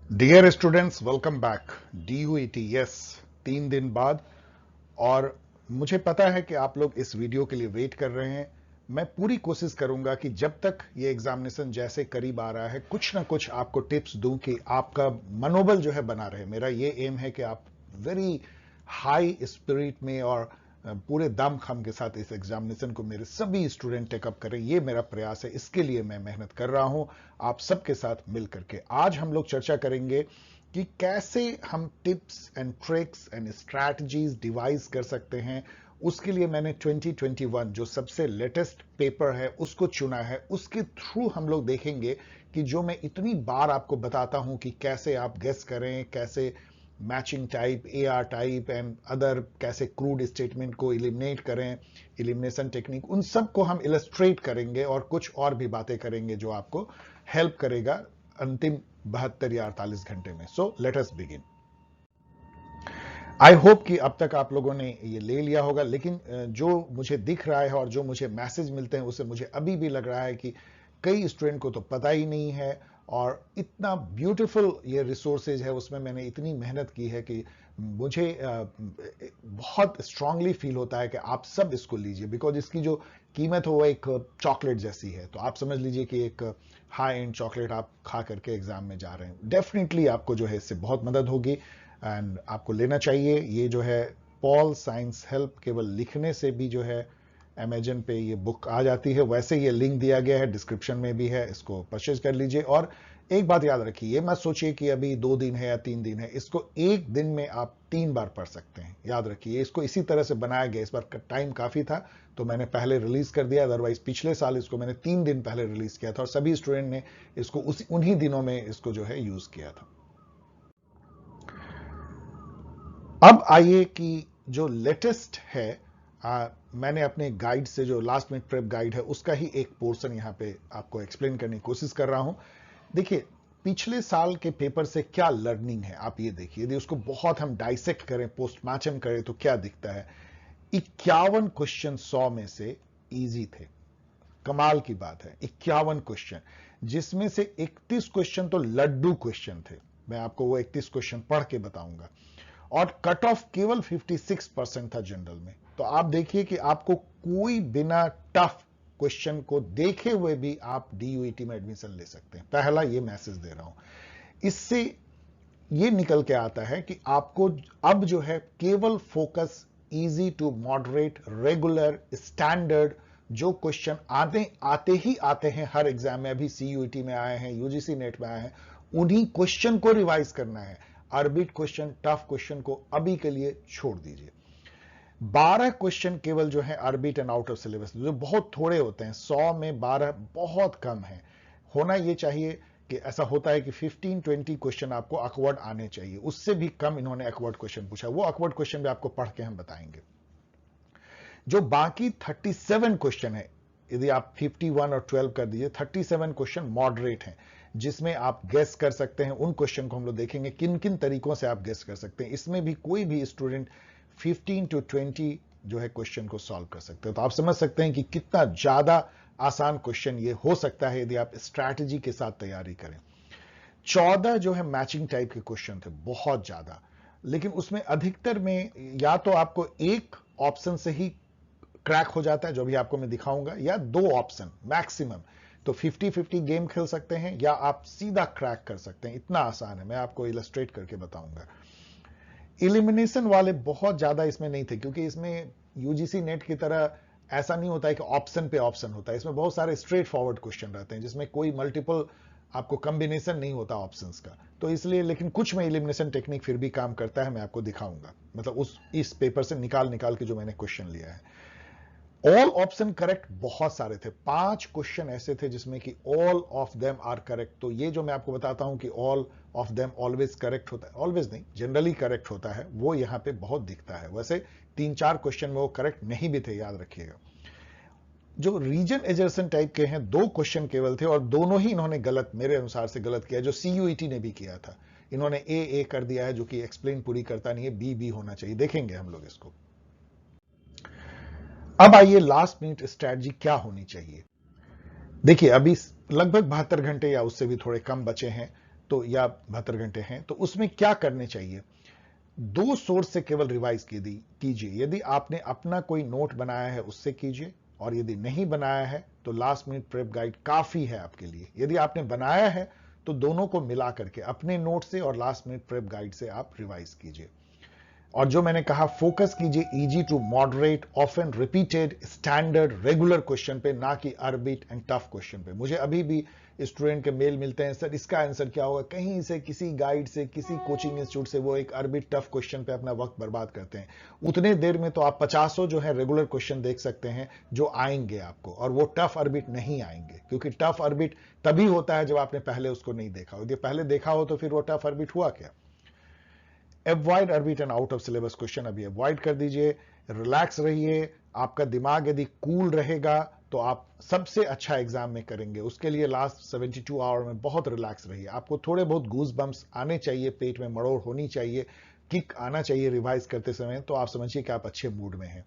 Dear students, welcome back. DUET, yes, 3 दिन बाद। और मुझे पता है कि आप लोग इस वीडियो के लिए वेट कर रहे हैं। मैं पूरी कोशिश करूंगा कि जब तक ये एग्जामिनेशन जैसे करीब आ रहा है कुछ ना कुछ आपको टिप्स दूं कि आपका मनोबल जो है बना रहे। मेरा ये एम है कि आप वेरी हाई स्पिरिट में और पूरे दम खम के साथ इस एग्जामिनेशन को मेरे सभी स्टूडेंट टेकअप करें। ये मेरा प्रयास है, इसके लिए मैं मेहनत कर रहा हूं आप सबके साथ मिल करके। आज हम लोग चर्चा करेंगे कि कैसे हम tips and tricks and strategies device कर सकते हैं। उसके लिए मैंने 2021 जो सबसे लेटेस्ट पेपर है उसको चुना है। उसके थ्रू हम लोग देखेंगे कि जो मैं इतनी बार आपको बताता हूं कि कैसे आप गेस करें, कैसे matching type, AR type and other, कैसे क्रूड स्टेटमेंट को इलिमिनेट करें, इलिमिनेशन टेक्निक, उन सब को हम इलस्ट्रेट करेंगे और कुछ और भी बातें करेंगे जो आपको हेल्प करेगा अंतिम 72 या 48 घंटे में। So let us begin. आई होप कि अब तक आप लोगों ने ये ले लिया होगा, लेकिन जो मुझे दिख रहा है और जो मुझे मैसेज मिलते हैं उससे मुझे अभी भी लग रहा है कि कई स्टूडेंट को तो पता ही नहीं है। और इतना ब्यूटीफुल ये रिसोर्सेज है, उसमें मैंने इतनी मेहनत की है कि मुझे बहुत स्ट्रांगली फील होता है कि आप सब इसको लीजिए, बिकॉज इसकी जो कीमत हो वो एक चॉकलेट जैसी है। तो आप समझ लीजिए कि एक हाई एंड चॉकलेट आप खा करके एग्जाम में जा रहे हैं। डेफिनेटली आपको जो है इससे बहुत मदद होगी एंड आपको लेना चाहिए। ये जो है पॉल साइंस हेल्प, केवल लिखने से भी जो है अमेजन पे ये बुक आ जाती है। वैसे ये लिंक दिया गया है, डिस्क्रिप्शन में भी है, इसको परचेज कर लीजिए। और एक बात याद रखिए, ये मत सोचिए कि अभी 2 दिन है या 3 दिन है, इसको एक दिन में आप 3 बार पढ़ सकते हैं। याद रखिए, इसको इसी तरह से बनाया गया। इस बार टाइम काफी था तो मैंने पहले रिलीज कर दिया, अदरवाइज पिछले साल इसको मैंने 3 दिन पहले रिलीज किया था और सभी स्टूडेंट ने इसको उन्हीं दिनों में इसको जो है यूज किया था। अब आइए कि जो लेटेस्ट है, मैंने अपने गाइड से, जो लास्ट मिनट प्रेप गाइड है, उसका ही एक पोर्शन यहां पे आपको एक्सप्लेन करने की कोशिश कर रहा हूं। देखिए, पिछले साल के पेपर से क्या लर्निंग है आप ये देखिए। यदि उसको बहुत हम डाइसेक्ट करें, पोस्टमार्टम करें, तो क्या दिखता है। 51 क्वेश्चन 100 में से इजी थे। कमाल की बात है, 51 क्वेश्चन, जिसमें से 31 क्वेश्चन तो लड्डू क्वेश्चन थे। मैं आपको वो 31 क्वेश्चन पढ़ के बताऊंगा। और कट ऑफ केवल 56% था जनरल में। तो आप देखिए कि आपको कोई बिना टफ क्वेश्चन को देखे हुए भी आप DUET में एडमिशन ले सकते हैं। पहला ये मैसेज दे रहा हूं। इससे ये निकल के आता है कि आपको अब जो है केवल focus easy to moderate regular standard, जो क्वेश्चन आते आते ही आते हैं हर एग्जाम में, अभी CUET में आए हैं, UGC नेट में आए हैं, उन्हीं क्वेश्चन को रिवाइज करना है। आर्बिट क्वेश्चन, टफ क्वेश्चन को अभी के लिए छोड़ दीजिए। 12 क्वेश्चन केवल जो है orbit and out of syllabus, जो बहुत थोड़े होते हैं, 100 में 12 बहुत कम है। होना यह चाहिए कि ऐसा होता है कि 15-20 क्वेश्चन आपको अकवर्ड आने चाहिए। उससे भी कम इन्होंने अकवर्ड क्वेश्चन पूछा। वो अकवर्ड क्वेश्चन भी आपको पढ़ के हम बताएंगे। जो बाकी 37 क्वेश्चन है, यदि आप 51 और 12 कर दीजिए, 37 क्वेश्चन मॉडरेट हैं, जिसमें आप गेस कर सकते हैं। उन क्वेश्चन को हम लोग देखेंगे किन किन तरीकों से आप गेस कर सकते हैं। इसमें भी कोई भी स्टूडेंट 15 to 20 जो है क्वेश्चन को सॉल्व कर सकते हैं। तो आप समझ सकते हैं कि कितना ज्यादा आसान क्वेश्चन ये हो सकता है यदि आप स्ट्रैटेजी के साथ तैयारी करें। 14 जो है मैचिंग टाइप के क्वेश्चन थे, बहुत ज्यादा, लेकिन उसमें अधिकतर में या तो आपको एक ऑप्शन से ही क्रैक हो जाता है, जो भी आपको मैं दिखाऊंगा, या 2 ऑप्शन मैक्सिमम। तो 50-50 गेम खेल सकते हैं या आप सीधा क्रैक कर सकते हैं। इतना आसान है, मैं आपको इलस्ट्रेट करके बताऊंगा। इलिमिनेशन वाले बहुत ज्यादा इसमें नहीं थे, क्योंकि इसमें UGC नेट की तरह ऐसा नहीं होता है कि ऑप्शन पे ऑप्शन होता है। इसमें बहुत सारे स्ट्रेट फॉरवर्ड क्वेश्चन रहते हैं, जिसमें कोई मल्टीपल आपको कॉम्बिनेशन नहीं होता ऑप्शंस का। तो इसलिए, लेकिन कुछ में इलिमिनेशन टेक्निक फिर भी काम करता है, मैं आपको दिखाऊंगा। मतलब इस पेपर से निकाल निकाल के जो मैंने क्वेश्चन लिया है। ऑल ऑप्शन करेक्ट बहुत सारे थे। 5 क्वेश्चन ऐसे थे जिसमें कि all of them are correct. तो ये जो मैं आपको बताता हूं कि all of them always correct होता है, ऑलवेज नहीं, जनरली करेक्ट होता है, वो यहां पे बहुत दिखता है। वैसे 3-4 क्वेश्चन में वो करेक्ट नहीं भी थे, याद रखिएगा। जो रीजन एजर्सन टाइप के हैं, 2 क्वेश्चन केवल थे और दोनों ही इन्होंने गलत, मेरे अनुसार से गलत किया, जो CUET ने भी किया था। इन्होंने ए कर दिया है, जो कि एक्सप्लेन पूरी करता नहीं है। बी होना चाहिए। देखेंगे हम लोग इसको। अब आइए, लास्ट मिनट स्ट्रैटेजी क्या होनी चाहिए। देखिए, अभी लगभग 72 घंटे या उससे भी थोड़े कम बचे हैं तो या 72 घंटे हैं, तो उसमें क्या करने चाहिए? 2 सोर्स से केवल रिवाइज कीजिए। यदि आपने अपना कोई नोट बनाया है उससे कीजिए, और यदि नहीं बनाया है तो लास्ट मिनट प्रेप गाइड काफी है आपके लिए। यदि आपने बनाया है तो दोनों को मिला करके अपने नोट से और लास्ट मिनट प्रेप गाइड से आप रिवाइज कीजिए। और जो मैंने कहा, फोकस कीजिए easy to moderate, often repeated, standard, regular question पे, ना कि अरबिट एंड टफ क्वेश्चन पे। मुझे अभी भी स्टूडेंट के मेल मिलते हैं, सर इसका आंसर क्या होगा, कहीं से किसी गाइड से, किसी कोचिंग इंस्टीट्यूट से वो एक अरबिट टफ क्वेश्चन पे अपना वक्त बर्बाद करते हैं। उतने देर में तो आप 50 जो है रेगुलर क्वेश्चन देख सकते हैं जो आएंगे आपको, और वो टफ अरबिट नहीं आएंगे, क्योंकि टफ अरबिट तभी होता है जब आपने पहले उसको नहीं देखा हो। यदि पहले देखा हो तो फिर वो टफ अरबिट हुआ क्या? Avoid arbit and out of syllabus question अभी अवॉइड कर दीजिए। रिलैक्स रहिए। आपका दिमाग यदि कूल रहेगा तो आप सबसे अच्छा एग्जाम में करेंगे। उसके लिए लास्ट 72 आवर में बहुत रिलैक्स रहिए। आपको थोड़े बहुत गूज बम्प्स आने चाहिए, पेट में मरोड़ होनी चाहिए, किक आना चाहिए रिवाइज करते समय, तो आप समझिए कि आप अच्छे मूड में हैं।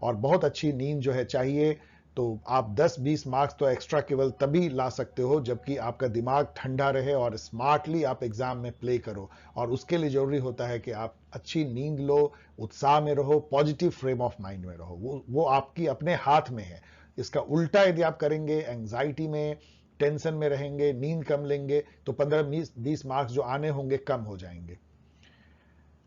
और बहुत अच्छी नींद जो है चाहिए। तो आप 10-20 मार्क्स तो एक्स्ट्रा केवल तभी ला सकते हो जबकि आपका दिमाग ठंडा रहे और स्मार्टली आप एग्जाम में प्ले करो। और उसके लिए जरूरी होता है कि आप अच्छी नींद लो, उत्साह में रहो, पॉजिटिव फ्रेम ऑफ माइंड में रहो। वो आपकी अपने हाथ में है। इसका उल्टा यदि आप करेंगे, एंजाइटी में, टेंशन में रहेंगे, नींद कम लेंगे, तो 15-20 मार्क्स जो आने होंगे कम हो जाएंगे।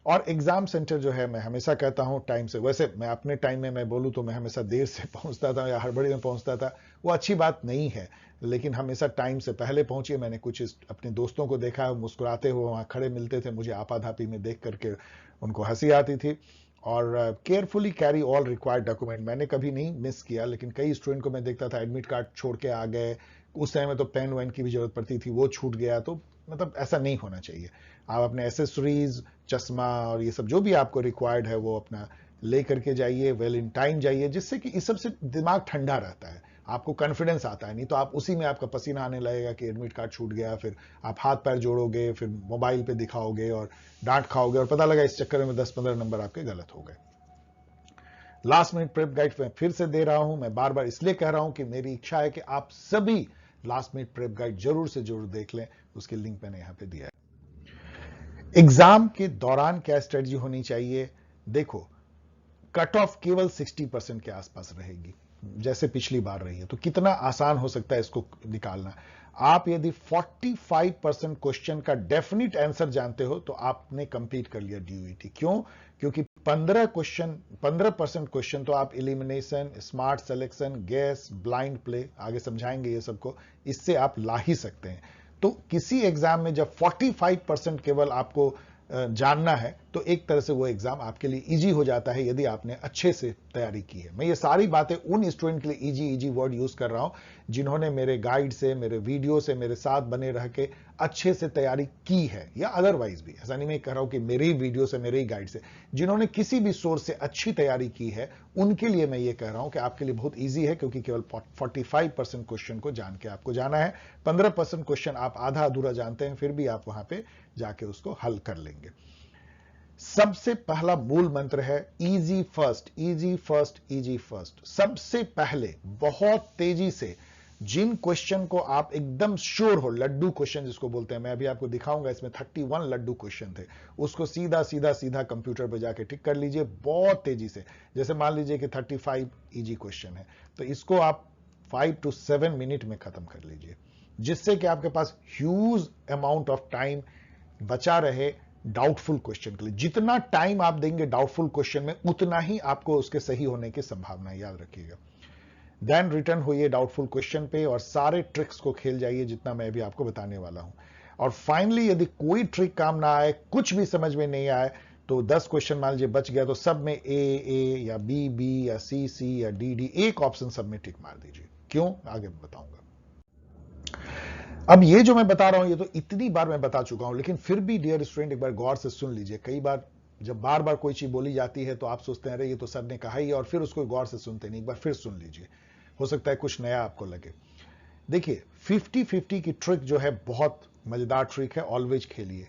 और एग्जाम सेंटर जो है, मैं हमेशा कहता हूं टाइम से, वैसे मैं अपने टाइम में मैं बोलूं तो मैं हमेशा देर से पहुंचता था या हड़बड़ी में पहुंचता था, वो अच्छी बात नहीं है, लेकिन हमेशा टाइम से पहले पहुंचिए। मैंने कुछ अपने दोस्तों को देखा, मुस्कुराते हुए वहां खड़े मिलते थे, मुझे आपाधापी में देख करके उनको हंसी आती थी। और carefully carry all required document, मैंने कभी नहीं मिस किया, लेकिन कई स्टूडेंट को मैं देखता था एडमिट कार्ड छोड़ के आ गए, उस समय में तो पेन वेन की भी जरूरत पड़ती थी, वो छूट गया। तो मतलब ऐसा नहीं होना चाहिए। आप अपने एसेसरीज, चश्मा और ये सब जो भी आपको रिक्वायर्ड है वो अपना ले करके जाइए, वेल इन टाइम जाइए, जिससे कि इस सब से दिमाग ठंडा रहता है, आपको कॉन्फिडेंस आता है। नहीं तो आप उसी में आपका पसीना आने लगेगा कि एडमिट कार्ड छूट गया, फिर आप हाथ पैर जोड़ोगे, फिर मोबाइल पे दिखाओगे और डांट खाओगे, और पता लगा इस चक्कर में 10-15 नंबर आपके गलत हो गए। लास्ट मिनट प्रेप गाइड मैं फिर से दे रहा हूं, मैं बार बार इसलिए कह रहा हूं कि मेरी इच्छा है कि आप सभी लास्ट मिनट प्रेप गाइड जरूर से जरूर देख लें। उसके लिंक मैंने यहां पे दिया है। एग्जाम के दौरान क्या स्ट्रेटजी होनी चाहिए? देखो, कट ऑफ केवल 60% के आसपास रहेगी, जैसे पिछली बार रही है, तो कितना आसान हो सकता है इसको निकालना। आप यदि 45% क्वेश्चन का डेफिनेट आंसर जानते हो तो आपने कंप्लीट कर लिया डीयूईटी। क्यों? क्योंकि 15% क्वेश्चन तो आप elimination, smart selection, guess, blind play, आगे समझाएंगे ये सबको, इससे आप ला ही सकते हैं। तो किसी एग्जाम में जब 45% केवल आपको जानना है तो एक तरह से वो एग्जाम आपके लिए इजी हो जाता है यदि आपने अच्छे से तैयारी की है। मैं ये सारी बातें उन स्टूडेंट के लिए इजी वर्ड यूज कर रहा हूं जिन्होंने मेरे गाइड से, मेरे वीडियो से, मेरे साथ बने रह के अच्छे से तैयारी की है, या अदरवाइज भी, ऐसा नहीं मैं कह रहा हूं कि मेरे ही वीडियो से, मेरे ही गाइड से, जिन्होंने किसी भी सोर्स से अच्छी तैयारी की है, उनके लिए मैं ये कह रहा हूं कि आपके लिए बहुत ईजी है, क्योंकि केवल 45% क्वेश्चन को जान के आपको जाना है। 15% क्वेश्चन आप आधा अधूरा जानते हैं, फिर भी आप वहां पे जाके उसको हल कर लेंगे। सबसे पहला मूल मंत्र है easy first, easy first, easy first. सबसे पहले बहुत तेजी से जिन क्वेश्चन को आप एकदम श्योर हो, लड्डू क्वेश्चन जिसको बोलते हैं, मैं अभी आपको दिखाऊंगा, इसमें 31 लड्डू क्वेश्चन थे, उसको सीधा सीधा सीधा कंप्यूटर पे जाके टिक कर लीजिए बहुत तेजी से। जैसे मान लीजिए कि 35 इजी क्वेश्चन है, तो इसको आप 5 to 7 मिनट में खत्म कर लीजिए, जिससे कि आपके पास ह्यूज अमाउंट ऑफ टाइम बचा रहे डाउटफुल क्वेश्चन के लिए। जितना टाइम आप देंगे डाउटफुल क्वेश्चन में, उतना ही आपको उसके सही होने की संभावना, याद रखिएगा। देन रिटर्न होइए डाउटफुल क्वेश्चन पे और सारे ट्रिक्स को खेल जाइए जितना मैं भी आपको बताने वाला हूं। और फाइनली यदि कोई ट्रिक काम ना आए, कुछ भी समझ में नहीं आए, तो 10 क्वेश्चन मान लीजिए बच गया, तो सब में ए या बी या सी या डी एक ऑप्शन सब में टिक मार दीजिए। क्यों? आगे बताऊंगा। अब ये जो मैं बता रहा हूं ये तो इतनी बार मैं बता चुका हूं, लेकिन फिर भी डियर स्टूडेंट एक बार गौर से सुन लीजिए। कई बार जब बार बार कोई चीज बोली जाती है तो आप सोचते हैं अरे ये तो सर ने कहा ही, और फिर उसको गौर से सुनते नहीं। एक बार फिर सुन लीजिए, हो सकता है कुछ नया आपको लगे। देखिए, 50-50 की ट्रिक जो है बहुत मजेदार ट्रिक है, ऑलवेज खेलिए।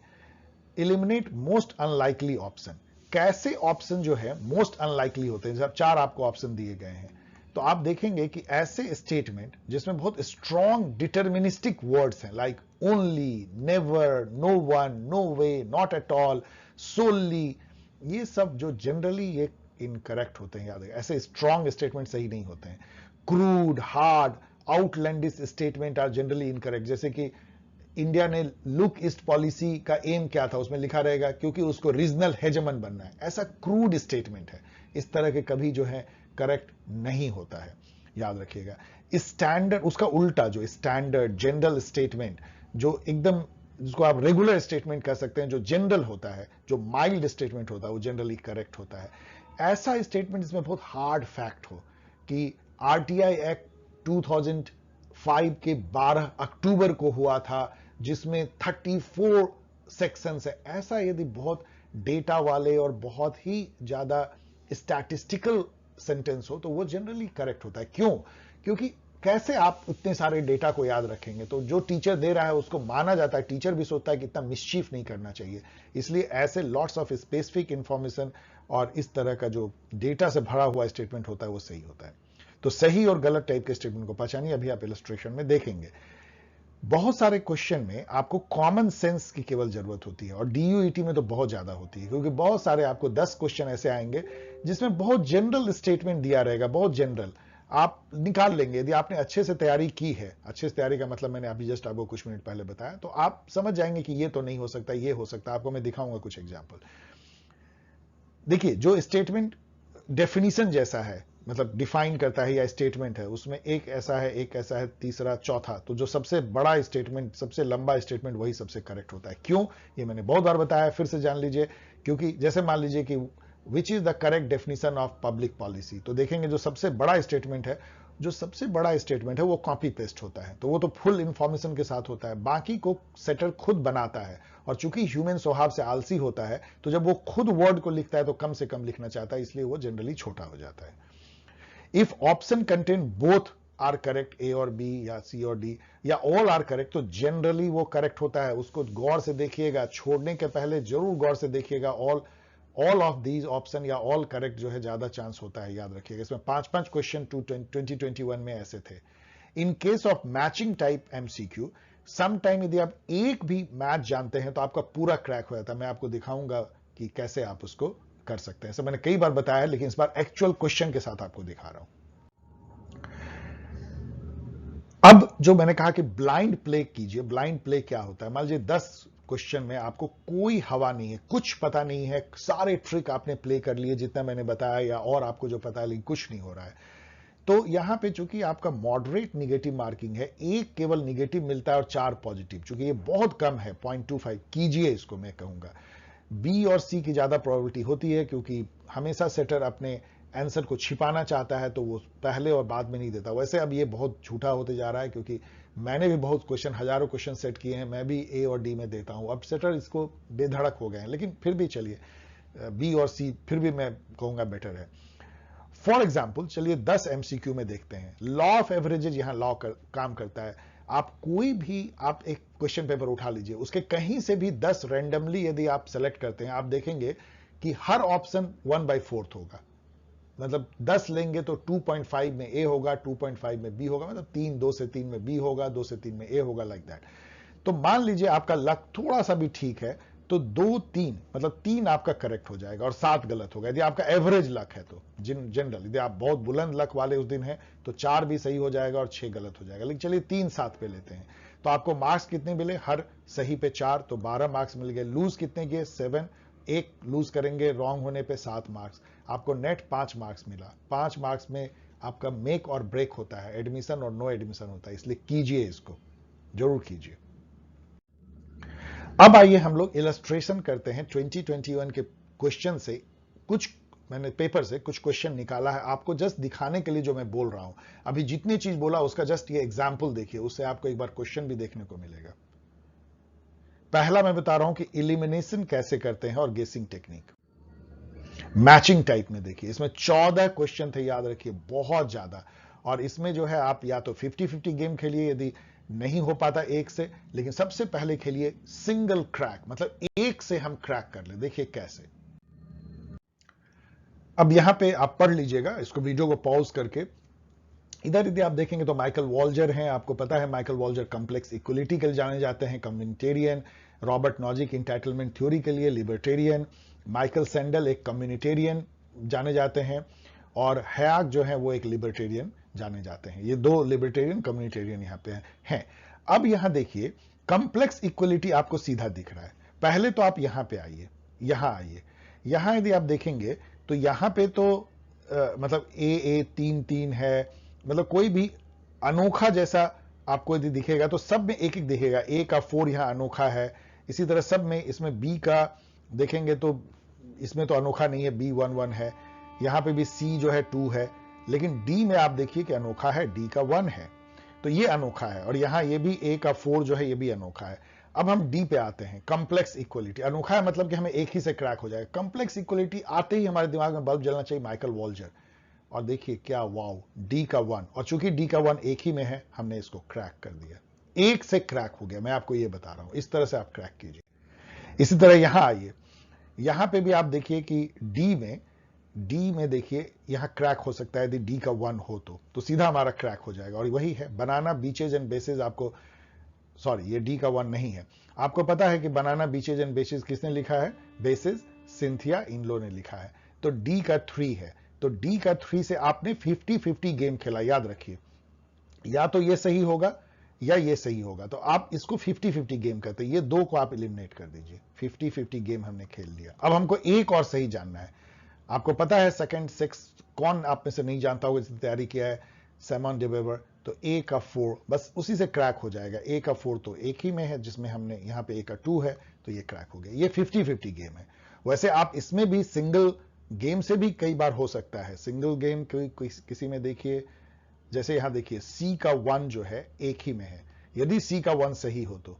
Eliminate most unlikely option. कैसे ऑप्शन जो है मोस्ट अनलाइकली होते हैं? जब 4 आपको ऑप्शन दिए गए हैं, तो आप देखेंगे कि ऐसे स्टेटमेंट जिसमें बहुत स्ट्रॉन्ग डिटर्मिनिस्टिक वर्ड्स हैं, like only, never, no one, no way, not at all, solely, ये सब जो जनरली ये इनकरेक्ट होते हैं, याद है, ऐसे स्ट्रॉन्ग स्टेटमेंट सही नहीं होते हैं। Crude, hard, outlandish statement are generally incorrect, जैसे कि इंडिया ने लुक ईस्ट पॉलिसी का एम क्या था, उसमें लिखा रहेगा क्योंकि उसको रीजनल हेजमन बनना है, ऐसा क्रूड स्टेटमेंट है। इस तरह के कभी जो है करेक्ट नहीं होता है, याद रखिएगा। स्टैंडर्ड, उसका उल्टा जो स्टैंडर्ड जनरल स्टेटमेंट, जो एकदम, जिसको आप रेगुलर स्टेटमेंट कह सकते हैं, जो जनरल होता है, जो माइल्ड स्टेटमेंट होता है, वो जनरली करेक्ट होता है। ऐसा स्टेटमेंट जिसमें बहुत हार्ड फैक्ट हो कि आरटीआई एक्ट 2005 के 12 अक्टूबर को हुआ था, जिसमें 34 सेक्शंस है, ऐसा यदि बहुत डेटा वाले और बहुत ही ज्यादा स्टैटिस्टिकल सेंटेंस हो तो वो जनरली करेक्ट होता है। क्यों? क्योंकि कैसे आप इतने सारे डेटा को याद रखेंगे? तो जो टीचर दे रहा है उसको माना जाता है, टीचर भी सोचता है कि इतना मिसचीफ नहीं करना चाहिए, इसलिए ऐसे लॉट्स ऑफ स्पेसिफिक इंफॉर्मेशन और इस तरह का जो डेटा से भरा हुआ स्टेटमेंट होता है वो सही होता है। तो सही और गलत टाइप के स्टेटमेंट को पहचानिए, अभी आप इलस्ट्रेशन में देखेंगे। बहुत सारे क्वेश्चन में आपको कॉमन सेंस की केवल जरूरत होती है, और डीयूईटी में तो बहुत ज्यादा होती है, क्योंकि बहुत सारे आपको 10 क्वेश्चन ऐसे आएंगे जिसमें बहुत जनरल स्टेटमेंट दिया रहेगा, बहुत जनरल, आप निकाल लेंगे यदि आपने अच्छे से तैयारी की है। अच्छे से तैयारी का मतलब मैंने अभी जस्ट आपको कुछ मिनट पहले बताया, तो आप समझ जाएंगे कि ये तो नहीं हो सकता, ये हो सकता। आपको मैं दिखाऊंगा कुछ एग्जाम्पल। देखिए, जो स्टेटमेंट डेफिनेशन जैसा है, मतलब डिफाइन करता है या स्टेटमेंट है, उसमें एक ऐसा है, एक ऐसा है, तीसरा, चौथा, तो जो सबसे बड़ा स्टेटमेंट, सबसे लंबा स्टेटमेंट, वही सबसे करेक्ट होता है। क्यों? ये मैंने बहुत बार बताया, फिर से जान लीजिए। क्योंकि जैसे मान लीजिए कि which is the correct definition of public policy, तो देखेंगे जो सबसे बड़ा स्टेटमेंट है, जो सबसे बड़ा स्टेटमेंट है वो कॉपी पेस्ट होता है, तो वो तो फुल इंफॉर्मेशन के साथ होता है, बाकी को सेटर खुद बनाता है। और चूंकि ह्यूमन स्वभाव से आलसी होता है, तो जब वो खुद वर्ड को लिखता है तो कम से कम लिखना चाहता है, इसलिए वो जनरली छोटा हो जाता है। If option contain both are correct, A और बी या सी और डी, या ऑल आर करेक्ट, तो जनरली वो करेक्ट होता है। उसको गौर से देखिएगा, छोड़ने के पहले जरूर गौर से देखिएगा। ऑल ऑफ दीज ऑप्शन या ऑल करेक्ट जो है ज्यादा चांस होता है, याद रखिएगा। इसमें 5 क्वेश्चन 2021 में ऐसे थे। In case of matching type MCQ, some time यदि आप एक भी मैच जानते हैं तो आपका पूरा क्रैक हो जाता है। मैं आपको दिखाऊंगा कि कैसे आप उसको कर सकते हैं। ऐसा मैंने कई बार बताया है, लेकिन इस बार एक्चुअल क्वेश्चन के साथ आपको दिखा रहा हूं। अब जो मैंने कहा कि ब्लाइंड प्ले कीजिए, ब्लाइंड प्ले क्या होता है? मान लीजिए 10 क्वेश्चन में आपको कोई हवा नहीं है, कुछ पता नहीं है, सारे ट्रिक आपने प्ले कर लिए जितना मैंने बताया, या और आपको जो पता है, लेकिन कुछ नहीं हो रहा है। तो यहां पे चूंकि आपका मॉडरेट निगेटिव मार्किंग है, एक केवल निगेटिव मिलता है और 4 पॉजिटिव, चूंकि ये बहुत कम है, 0.25 कीजिए इसको, मैं कहूंगा। बी और सी की ज्यादा प्रोबेबिलिटी होती है, क्योंकि हमेशा सेटर अपने आंसर को छिपाना चाहता है, तो वो पहले और बाद में नहीं देता। वैसे अब ये बहुत झूठा होते जा रहा है, क्योंकि मैंने भी बहुत क्वेश्चन, हजारों क्वेश्चन सेट किए हैं, मैं भी ए और डी में देता हूं। अब सेटर इसको बेधड़क हो गए हैं, लेकिन फिर भी चलिए, बी और सी फिर भी मैं कहूंगा बेटर है। फॉर एग्जाम्पल, चलिए 10 एमसीक्यू में देखते हैं। लॉ ऑफ एवरेजेज यहां काम करता है। आप कोई भी, आप एक क्वेश्चन पेपर उठा लीजिए, उसके कहीं से भी 10 रैंडमली यदि आप सेलेक्ट करते हैं, आप देखेंगे कि हर ऑप्शन 1/4 होगा। मतलब 10 लेंगे तो 2.5 में ए होगा, 2.5 में बी होगा, मतलब 2 से 3 में बी होगा, 2 से 3 में ए होगा, लाइक दैट। तो मान लीजिए आपका लक थोड़ा सा भी ठीक है, तो 2, 3, मतलब 3 आपका करेक्ट हो जाएगा और 7 गलत होगा। यदि आपका एवरेज लक है तो जनरल, यदि आप बहुत बुलंद लक वाले उस दिन है तो 4 भी सही हो जाएगा और 6 गलत हो जाएगा। लेकिन चलिए 3 7 पे लेते हैं, तो आपको मार्क्स कितने मिले? हर सही पे 4, तो 12 मार्क्स मिल गए। लूज कितने किए? 7। एक लूज करेंगे रॉन्ग होने पे 7 मार्क्स। आपको नेट 5 मार्क्स मिला। 5 मार्क्स में आपका मेक और ब्रेक होता है, एडमिशन और नो एडमिशन होता है, इसलिए कीजिए, इसको जरूर कीजिए। अब आइए हम लोग इलस्ट्रेशन करते हैं 2021 के क्वेश्चन से। कुछ मैंने पेपर से कुछ क्वेश्चन निकाला है आपको जस्ट दिखाने के लिए, जो मैं बोल रहा हूं अभी जितनी चीज बोला उसका जस्ट ये एग्जांपल देखिए, उससे आपको एक बार क्वेश्चन भी देखने को मिलेगा। पहला मैं बता रहा हूं कि इलिमिनेशन कैसे करते हैं और गेसिंग टेक्निक। मैचिंग टाइप में देखिए, इसमें 14 क्वेश्चन थे, याद रखिए, बहुत ज्यादा। और इसमें जो है आप या तो 50-50 गेम खेलिए यदि नहीं हो पाता एक से, लेकिन सबसे पहले खेलिए सिंगल क्रैक, मतलब एक से हम क्रैक कर ले। देखिए कैसे। अब यहां पे आप पढ़ लीजिएगा इसको, वीडियो को पॉज करके। इधर यदि आप देखेंगे तो माइकल वॉल्जर हैं, आपको पता है माइकल वॉल्जर कॉम्प्लेक्स इक्वलिटी के लिए जाने जाते हैं, communitarian. Robert Nozick entitlement theory के लिए लिबर्टेरियन। माइकल सैंडल एक कम्युनिटेरियन जाने जाते हैं, और हैक जो है वो एक लिबर्टेरियन जाने जाते हैं। ये दो लिबर्टेरियन कम्युनिटेरियन यहां पे हैं। अब यहां देखिए कॉम्प्लेक्स इक्वलिटी आपको सीधा दिख रहा है। पहले तो आप यहां पे आइए, यहां आइए। यहां यदि आप देखेंगे तो यहां पे तो मतलब ए 3 है, मतलब कोई भी अनोखा जैसा आपको यदि दिखेगा तो सब में एक एक दिखेगा। ए का 4 यहां अनोखा है, इसी तरह सब में। इसमें बी का देखेंगे तो इसमें तो अनोखा नहीं है, बी 1 है। यहां पे भी सी जो है 2 है, लेकिन डी में आप देखिए कि अनोखा है, डी का 1 है, तो ये अनोखा है। और यहां ये भी ए का 4 जो है ये भी अनोखा है। अब हम डी पे आते हैं, कॉम्प्लेक्स इक्वलिटी। अनोखा है मतलब कि हमें एक ही से क्रैक हो जाएगा। कॉम्प्लेक्स इक्वलिटी आते ही हमारे दिमाग में बल्ब जलना चाहिए, माइकल वॉल्जर। और देखिए क्या वाव, डी का 1, और चूंकि डी का 1 एक ही में है, हमने इसको क्रैक कर दिया, एक से क्रैक हो गया। मैं आपको ये बता रहा हूं, इस तरह से आप क्रैक कीजिए। इसी तरह यहां आइए, यहां पे भी आप देखिए कि डी में देखिए यहां क्रैक हो सकता है। यदि डी का 1 हो तो सीधा हमारा क्रैक हो जाएगा। और वही है बनाना बीचेज एंड बेसेस। आपको सॉरी, ये डी का 1 नहीं है। आपको पता है कि बनाना बीचेज एंड बेसेस किसने लिखा है? बेसिस सिंथिया इनलो ने लिखा है। तो डी का 3 है, तो डी का 3 से आपने 50-50 गेम खेला। याद रखिए, या तो ये सही होगा या ये सही होगा, तो आप इसको 50-50 गेम करते हैं। ये दो को आप एलिमिनेट कर दीजिए। 50-50 गेम हमने खेल लिया। अब हमको एक और सही जानना है। आपको पता है सेकंड 6 कौन आप में से नहीं जानता होगा जिसने तैयारी किया है? Simone de Beauvoir. तो ए का 4 बस उसी से क्रैक हो जाएगा। ए का 4 तो एक ही में है, जिसमें हमने यहां पे ए का 2 है, तो ये क्रैक हो गया। ये 50-50 गेम है। वैसे आप इसमें भी सिंगल गेम से भी कई बार हो सकता है। सिंगल गेम किसी में देखिए, जैसे यहां देखिए सी का 1 जो है एक ही में है। यदि सी का 1 सही हो तो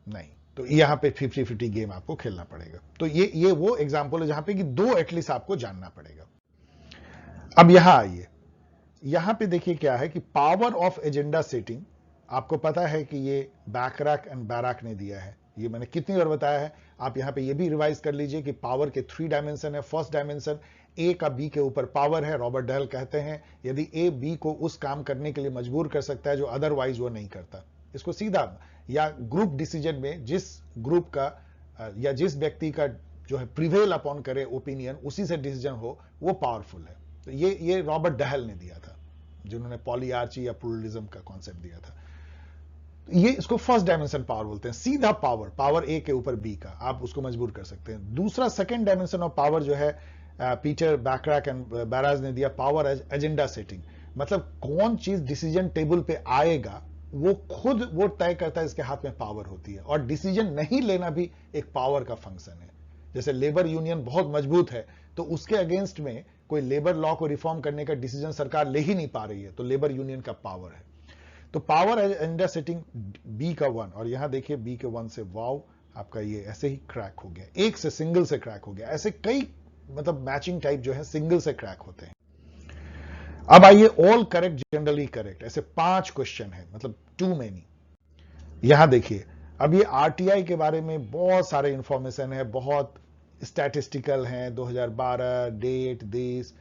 नहीं, तो यहां पे 50-50 गेम आपको खेलना पड़ेगा। तो ये वो एग्जांपल है जहां पे कि दो एटलीस्ट आपको जानना पड़ेगा। अब यहां आइए, यहां पे देखिए क्या है कि पावर ऑफ एजेंडा सेटिंग। आपको पता है कि ये बैकरैक एंड बैराक ने दिया है। ये मैंने कितनी बार बताया है। आप यहां पे ये भी रिवाइज कर लीजिए कि पावर के 3 डायमेंशन है। फर्स्ट डायमेंशन ए का बी के ऊपर पावर है। रॉबर्ट डहल कहते हैं यदि ए बी को उस काम करने के लिए मजबूर कर सकता है जो अदरवाइज वो नहीं करता। इसको सीधा या ग्रुप डिसीजन में जिस ग्रुप का या जिस व्यक्ति का जो है प्रिवेल अपॉन करे ओपिनियन, उसी से डिसीजन हो, वो पावरफुल है। तो ये रॉबर्ट डहल ने दिया था, जिन्होंने पॉलीआर्ची या प्लूरलिज्म का कॉन्सेप्ट दिया था। ये इसको फर्स्ट डायमेंशन पावर बोलते हैं। सीधा पावर ए के ऊपर बी का, आप उसको मजबूर कर सकते हैं। दूसरा सेकंड डायमेंशन ऑफ पावर जो है पीटर बैकरैक एंड बैराज ने दिया, पावर एजेंडा सेटिंग। मतलब कौन चीज डिसीजन टेबल पे आएगा वो खुद वो तय करता है, इसके हाथ में पावर होती है। और डिसीजन नहीं लेना भी एक पावर का फंक्शन है। जैसे लेबर यूनियन बहुत मजबूत है, तो उसके अगेंस्ट में कोई लेबर लॉ को रिफॉर्म करने का डिसीजन सरकार ले ही नहीं पा रही है, तो लेबर यूनियन का पावर है। तो पावर एजेंडा सेटिंग बी का 1, और यहां देखिए बी के 1 से वाव आपका ये ऐसे ही क्रैक हो गया। एक से सिंगल से क्रैक हो गया। ऐसे कई मतलब मैचिंग टाइप जो है सिंगल से क्रैक होते हैं। अब आइए ऑल करेक्ट, जनरली करेक्ट, ऐसे 5 क्वेश्चन है, मतलब टू मेनी। यहां देखिए, अब ये आरटीआई के बारे में बहुत सारे इंफॉर्मेशन है, बहुत स्टैटिस्टिकल हैं, 2012 डेट देश,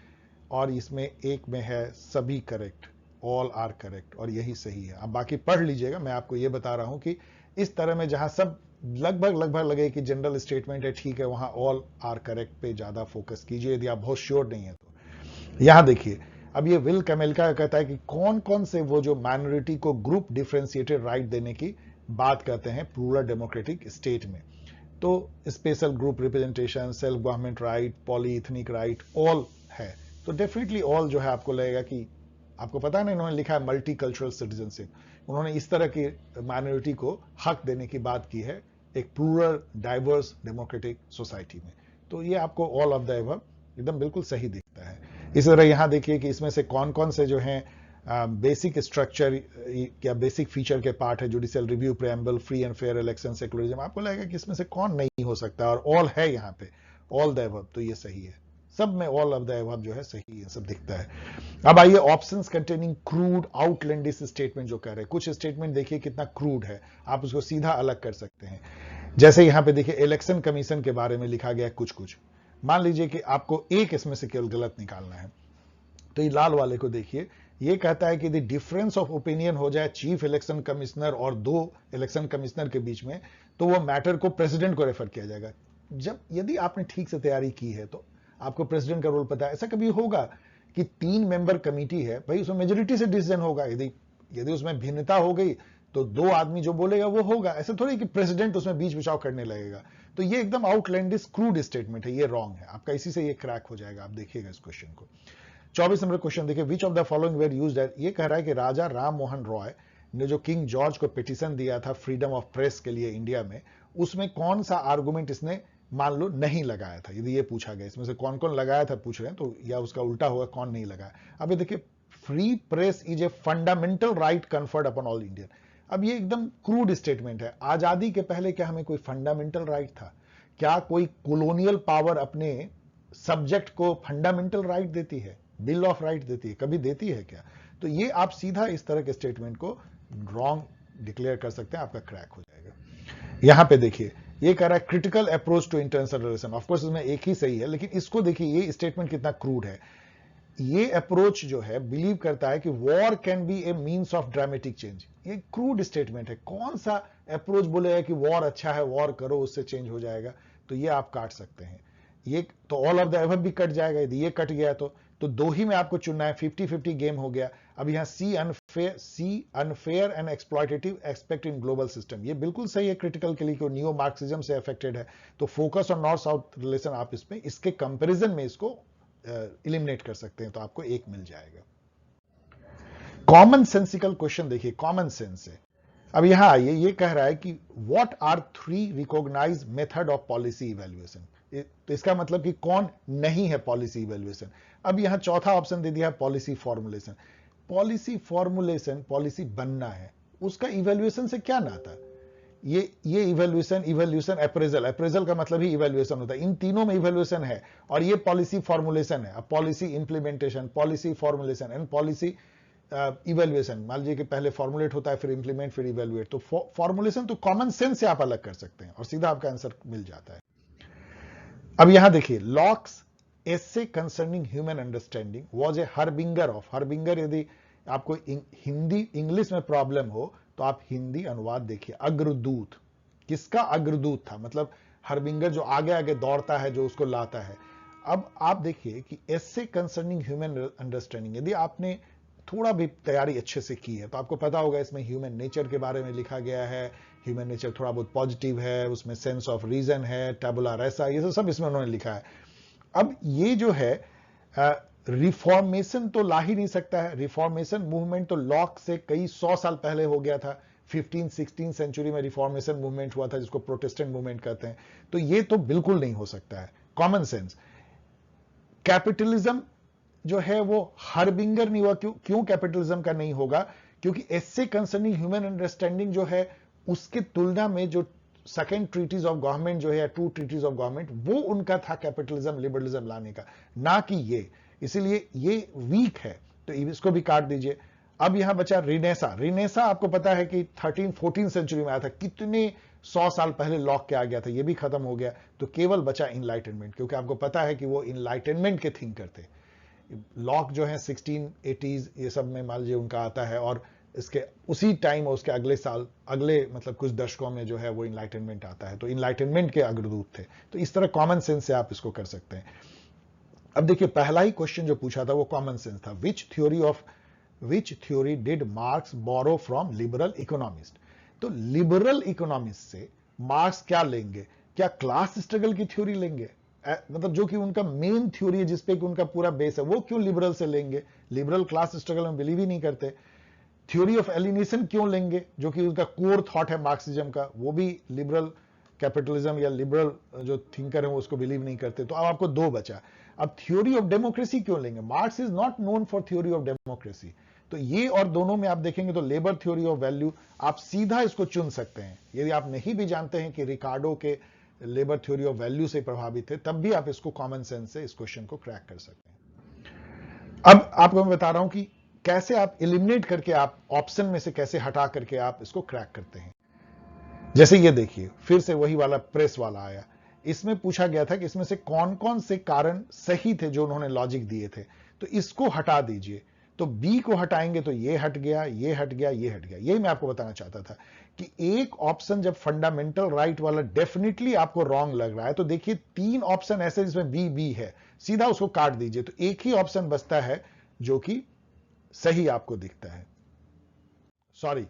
और इसमें एक में है सभी करेक्ट, ऑल आर करेक्ट, और यही सही है। अब बाकी पढ़ लीजिएगा। मैं आपको ये बता रहा हूं कि इस तरह में जहां सब लगभग लगे कि जनरल स्टेटमेंट है, ठीक है, वहां ऑल आर करेक्ट पे ज्यादा फोकस कीजिए यदि आप बहुत श्योर नहीं है तो। यहां देखिए, अब ये विल कैमेल्का कहता है कि कौन कौन से वो जो माइनॉरिटी को ग्रुप डिफरेंशिएटेड राइट देने की बात करते हैं प्लूरल डेमोक्रेटिक स्टेट में। तो special group representation, self government right, polyethnic right, all है। तो डेफिनेटली ऑल जो है आपको लगेगा कि आपको पता है ना, इन्होंने लिखा है मल्टी कल्चरल सिटीजनशिप। उन्होंने इस तरह की माइनॉरिटी को हक देने की बात की है एक प्लूरल डाइवर्स डेमोक्रेटिक सोसाइटी में। तो ये आपको ऑल ऑफ द एबव एकदम बिल्कुल सही दिखता है। इसी तरह यहां देखिए कि इसमें से कौन कौन से जो हैं बेसिक स्ट्रक्चर या बेसिक फीचर के पार्ट है। Judicial review, preamble, free and fair election, secularism. आपको लगेगा कि इसमें से कौन नहीं हो सकता, और ऑल है यहाँ पे, ऑल द एबव, तो ये सही है। सब में ऑल ऑफ द एबव जो है सही है, सब दिखता है। अब आइए options containing crude outlandish statement जो कह रहे हैं। कुछ स्टेटमेंट देखिए कितना क्रूड है, आप उसको सीधा अलग कर सकते हैं। जैसे यहां पे देखिए इलेक्शन कमीशन के बारे में लिखा गया कुछ। मान लीजिए कि आपको एक इसमें से केवल गलत निकालना है, तो ये लाल वाले को देखिए ये कहता है कि यदि डिफरेंस ऑफ ओपिनियन हो जाए चीफ इलेक्शन कमिश्नर और 2 इलेक्शन कमिश्नर के बीच में, तो वो मैटर को प्रेसिडेंट को रेफर किया जाएगा। जब यदि आपने ठीक से तैयारी की है तो आपको प्रेसिडेंट का रोल पता है। ऐसा कभी होगा कि 3 मेंबर कमेटी है, भाई उसमें मेजोरिटी से डिसीजन होगा, यदि उसमें भिन्नता हो गई तो 2 आदमी जो बोलेगा वो होगा। ऐसा थोड़ी कि प्रेसिडेंट उसमें बीच बिचाव करने लगेगा। तो ये एकदम आउटलैंडिश क्रूड स्टेटमेंट है, ये रॉन्ग है आपका, इसी से ये क्रैक हो जाएगा। आप देखिएगा इस क्वेश्चन को। 24 नंबर क्वेश्चन देखिए, विच of the following where used eight, ये कह रहा है कि राजा राम मोहन रॉय ने जो किंग जॉर्ज को पिटीशन दिया था फ्रीडम ऑफ प्रेस के लिए इंडिया में, उसमें कौन सा आर्गुमेंट इसने मान लो नहीं लगाया था। यदि ये पूछा गया इसमें से कौन कौन लगाया था पूछ रहे हैं, तो या उसका उल्टा होगा कौन नहीं लगाया। अब ये देखिए, free press is a fundamental right conferred upon all Indian. अब ये एकदम क्रूड स्टेटमेंट है। आजादी के पहले क्या हमें कोई फंडामेंटल राइट था? क्या कोई कॉलोनियल पावर अपने सब्जेक्ट को फंडामेंटल राइट देती है, बिल ऑफ राइट देती है? कभी देती है क्या? तो ये आप सीधा इस तरह के स्टेटमेंट को रॉन्ग डिक्लेयर कर सकते हैं, आपका क्रैक हो जाएगा। यहां पे देखिए, ये कह रहा है critical approach to international relation. Of course इसमें एक ही सही है, लेकिन इसको देखिए, ये स्टेटमेंट कितना क्रूड है। ये अप्रोच जो है बिलीव करता है कि war can be A means of dramatic change. ये क्रूड स्टेटमेंट है। कौन सा अप्रोच बोलेगा कि वॉर अच्छा है, वॉर करो उससे चेंज हो जाएगा? तो ये आप काट सकते हैं। ये तो ऑल ऑफ द एबव भी कट जाएगा। यदि ये कट गया तो 2 ही में आपको चुनना है। 50-50 गेम हो गया। अब यहां C unfair and exploitative aspect in global system, ये बिल्कुल सही है क्रिटिकल के लिए, कि नियो मार्क्सिज्म से अफेक्टेड है। तो focus on north south relation आप इसमें इसके कंपैरिजन में इसको इलिमिनेट कर सकते हैं, तो आपको 1 मिल जाएगा। कॉमन सेंसिकल क्वेश्चन देखिए, कॉमन सेंस से। अब यहां आइए, ये कह रहा है कि what are 3 recognise method of policy evaluation. तो इसका मतलब कि कौन नहीं है पॉलिसी इवैल्यूएशन। अब यहां चौथा ऑप्शन दे दिया है policy formulation. Policy formulation, policy बनना है, उसका इवैल्यूएशन से क्या नाता? ये इवैल्यूएशन अप्रेजल का मतलब ही इवैल्यूएशन होता है। इन तीनों में इवैल्यूएशन है, और ये पॉलिसी फॉर्मुलेशन है। अब policy implementation, policy formulation and policy evaluation, मान लीजिए कि पहले फॉर्मुलेट होता है, फिर इंप्लीमेंट, फिर इवैल्यूएट। तो फॉर्मुलेशन तो कॉमन सेंस से आप अलग कर सकते हैं और सीधा आपका आंसर मिल जाता है। अब यहां देखिए, locks essay concerning human understanding was a harbinger of. Harbinger, यदि आपको हिंदी इंग्लिश में प्रॉब्लम हो तो आप हिंदी अनुवाद देखिए। अग्रदूत, किसका अग्रदूत था? मतलब हरबिंगर जो आगे आगे दौड़ता है, जो उसको लाता है। अब आप देखिए कि एसे कंसर्निंग ह्यूमन अंडरस्टैंडिंग, यदि आपने थोड़ा भी तैयारी अच्छे से की है तो आपको पता होगा इसमें ह्यूमन नेचर के बारे में लिखा गया है। ह्यूमन नेचर थोड़ा बहुत पॉजिटिव है, उसमें सेंस ऑफ रीजन है, टैबुला रैसा, ये सब इसमें उन्होंने लिखा है। अब ये जो है रिफॉर्मेशन तो ला ही नहीं सकता है। रिफॉर्मेशन मूवमेंट तो लॉक से कई 100 साल पहले हो गया था। 15-16 सेंचुरी में रिफॉर्मेशन मूवमेंट हुआ था, जिसको प्रोटेस्टेंट मूवमेंट कहते हैं। तो ये तो बिल्कुल नहीं हो सकता है। Common sense. कैपिटलिज्म जो है वो हार्बिंगर नहीं हुआ। क्यों कैपिटलिज्म का नहीं होगा? क्योंकि एसे कंसर्निंग ह्यूमन अंडरस्टैंडिंग जो है, उसके तुलना में जो सेकेंड ट्रीटीज ऑफ गवर्नमेंट जो है, या 2 ट्रीटीज ऑफ गवर्नमेंट, वो उनका था कैपिटलिज्म लिबरलिज्म लाने का, ना कि ये। इसीलिए ये वीक है, तो इसको भी काट दीजिए। अब यहां बचा रिनेसा। रिनेसा आपको पता है कि 13-14 सेंचुरी में आया था, कितने 100 साल पहले लॉक के आ गया था, ये भी खत्म हो गया। तो केवल बचा इनलाइटनमेंट, क्योंकि आपको पता है कि वो इनलाइटनमेंट के थिंकर थे। लॉक जो है 1680s ये सब में मान लीजिए उनका आता है, और इसके उसी टाइम और उसके अगले साल, अगले मतलब कुछ दशकों में जो है वो इनलाइटनमेंट आता है। तो इनलाइटनमेंट के अग्रदूत थे। तो इस तरह कॉमन सेंस से आप इसको कर सकते हैं। अब देखिए, पहला ही क्वेश्चन जो पूछा था वो कॉमन सेंस था। Which theory did Marx borrow from liberal economist? तो लिबरल इकोनॉमिस्ट से मार्क्स क्या लेंगे? क्या क्लास स्ट्रगल की थ्योरी लेंगे? मतलब जो कि उनका मेन थ्योरी है, जिसपे कि उनका पूरा बेस है, वो क्यों लिबरल से लेंगे? लिबरल क्लास स्ट्रगल में बिलीव ही नहीं करते। थ्योरी ऑफ एलिनेशन क्यों लेंगे, जो कि उनका कोर थॉट है मार्क्सिज्म का? वो भी लिबरल कैपिटलिज्म या लिबरल जो थिंकर है वो उसको बिलीव नहीं करते। तो अब आपको 2 बचा। अब थ्योरी ऑफ डेमोक्रेसी क्यों लेंगे? Marks is not known for theory of democracy. तो ये और दोनों में आप देखेंगे तो लेबर थ्योरी ऑफ वैल्यू, आप सीधा इसको चुन सकते हैं। यदि आप नहीं भी जानते हैं कि रिकार्डो के लेबर थ्योरी ऑफ वैल्यू से प्रभावित थे, तब भी आप इसको कॉमन सेंस से इस क्वेश्चन को क्रैक कर सकते हैं। अब आपको मैं बता रहा हूं कि कैसे आप एलिमिनेट करके, आप ऑप्शन में से कैसे हटा करके आप इसको क्रैक करते हैं। जैसे ये देखिए, फिर से वही वाला प्रेस वाला आया। इसमें पूछा गया था कि इसमें से कौन कौन से कारण सही थे जो उन्होंने लॉजिक दिए थे। तो इसको हटा दीजिए। तो बी को हटाएंगे तो ये हट गया, ये हट गया, ये हट गया। यही मैं आपको बताना चाहता था कि एक ऑप्शन जब फंडामेंटल राइट वाला डेफिनेटली आपको रॉन्ग लग रहा है, तो देखिए 3 ऑप्शन ऐसे जिसमें बी बी है, सीधा उसको काट दीजिए, तो एक ही ऑप्शन बचता है जो कि सही आपको दिखता है। सॉरी,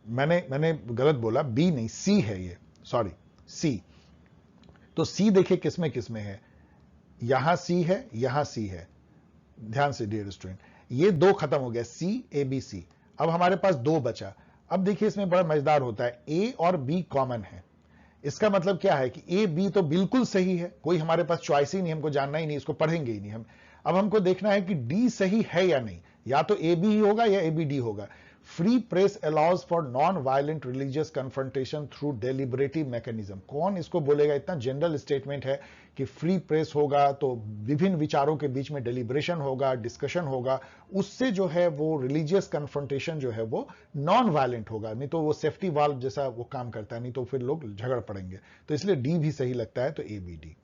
मैंने गलत बोला, बी नहीं सी है ये, सॉरी सी। तो सी देखिए किसमें किसमें है, यहां सी है, यहां सी है। ध्यान से डियर स्टूडेंट, ये 2 खत्म हो गया, सी ए बी सी। अब हमारे पास 2 बचा। अब देखिए इसमें बड़ा मजेदार होता है, ए और बी कॉमन है। इसका मतलब क्या है कि ए बी तो बिल्कुल सही है, कोई हमारे पास चॉइस ही नहीं, हमको जानना ही नहीं, इसको पढ़ेंगे ही नहीं हम। अब हमको देखना है कि डी सही है या नहीं, या तो ए बी ही होगा या ए बी डी होगा। Free press allows for non violent religious confrontation through deliberative mechanism. कौन इसको बोलेगा, इतना जनरल स्टेटमेंट है कि फ्री प्रेस होगा तो विभिन्न विचारों के बीच में डेलिब्रेशन होगा, डिस्कशन होगा, उससे जो है वो रिलीजियस कन्फ्रंटेशन जो है वो नॉन वायलेंट होगा, नहीं तो वो सेफ्टी वाल्व जैसा वो काम करता है, नहीं तो फिर लोग झगड़ पड़ेंगे। तो इसलिए डी भी सही लगता है, तो A B D.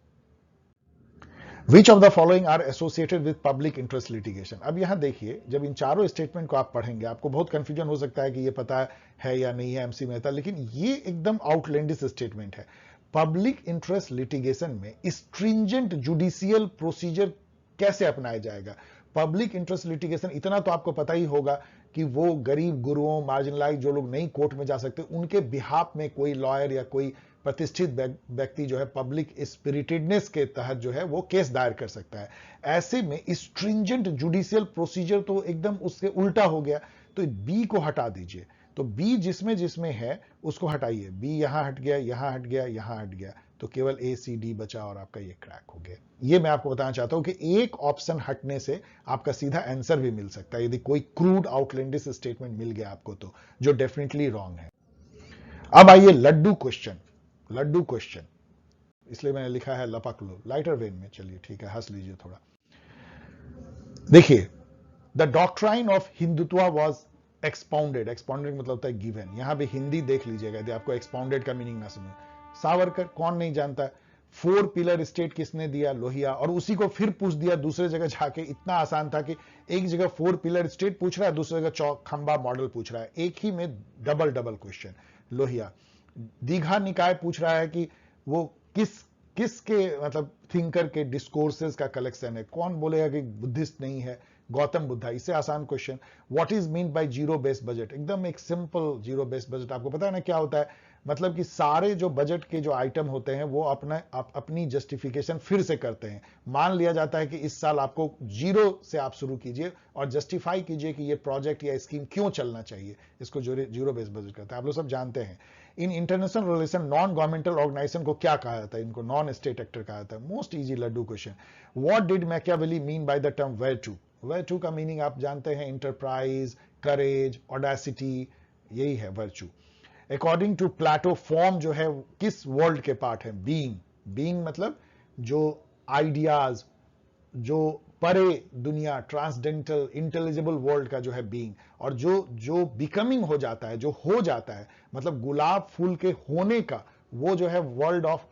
Which of the following are associated with public interest litigation. अब यहां देखिए, जब इन चारों स्टेटमेंट को आप पढ़ेंगे आपको बहुत कंफ्यूजन हो सकता है कि ये पता है या नहीं है एमसी मेहता, लेकिन ये एकदम आउटलैंडिश स्टेटमेंट है। पब्लिक इंटरेस्ट लिटिगेशन में स्ट्रिंजेंट जुडिशियल प्रोसीजर कैसे अपनाया जाएगा। पब्लिक इंटरेस्ट लिटिगेशन, इतना तो आपको पता ही होगा कि वो गरीब गुरुओं, मार्जिनलाइज जो लोग नहीं कोर्ट में जा सकते, उनके बिहाफ में कोई लॉयर या कोई प्रतिष्ठित व्यक्ति जो है पब्लिक स्पिरिटेडनेस के तहत जो है वो केस दायर कर सकता है। ऐसे में स्ट्रिंजेंट जुडिशियल प्रोसीजर तो एकदम उसके उल्टा हो गया, तो बी को हटा दीजिए। तो बी जिसमें जिसमें है उसको हटाइए, बी यहां हट गया, यहां हट गया, यहां हट गया, तो केवल ए सी डी बचा और आपका ये क्रैक हो गया। ये मैं आपको बताना चाहता हूं कि एक ऑप्शन हटने से आपका सीधा आंसर भी मिल सकता है, यदि कोई क्रूड आउटलैंडिश स्टेटमेंट मिल गया आपको तो, जो डेफिनेटली रॉन्ग है। अब आइए लड्डू क्वेश्चन, लड्डू क्वेश्चन, इसलिए मैंने लिखा है लपक लो, लाइटर वेन में। चलिए ठीक है, हंस लीजिए थोड़ा। देखिए, the doctrine of Hindutva was expounded, expounded मतलब होता है गिवन। यहां भी हिंदी देख लीजिएगा यदि आपको एक्सपाउंडेड का मीनिंग ना समझ। सावरकर, कौन नहीं जानता। 4 पिलर स्टेट किसने दिया, लोहिया। और उसी को फिर पूछ दिया दूसरे जगह जाके, इतना आसान था कि एक जगह 4 पिलर स्टेट पूछ रहा है, दूसरी जगह खंबा मॉडल पूछ रहा है, एक ही में double double question. Lohia. Digha निकाय पूछ रहा है कि वो किसके मतलब थिंकर के डिस्कोर्सेस का कलेक्शन है, कौन बोलेगा कि बुद्धिस्ट नहीं है, गौतम बुद्धा। इससे आसान question. What is mean by zero based budget, एकदम एक सिंपल जीरो बेस्ड बजट। आपको पता है ना क्या होता है, मतलब कि सारे जो बजट के जो आइटम होते हैं वो अपनी जस्टिफिकेशन फिर से करते हैं। मान लिया जाता है कि इस साल आपको जीरो से आप शुरू कीजिए और जस्टिफाई कीजिए कि ये प्रोजेक्ट या स्कीम क्यों चलना चाहिए, इसको जीरो बेस्ड बजट करता है। आप लोग सब जानते हैं। In international relation non governmental organisation को क्या कहा जाता है, इनको नॉन स्टेट एक्टर कहा जाता है। Most easy laddu question. What did Machiavelli mean by the term virtue. Virtue का मीनिंग आप जानते हैं, इंटरप्राइज, करेज, ऑडेसिटी, यही है virtue. According to Plato, form जो है किस वर्ल्ड के पार्ट है, बीइंग। बीइंग मतलब जो आइडियाज, जो परे दुनिया, ट्रांसडेंटल इंटेलिजिबल वर्ल्ड का जो है बीइंग। और जो बिकमिंग हो जाता है, जो हो जाता है, मतलब गुलाब फूल के होने का, वो जो है वर्ल्ड ऑफ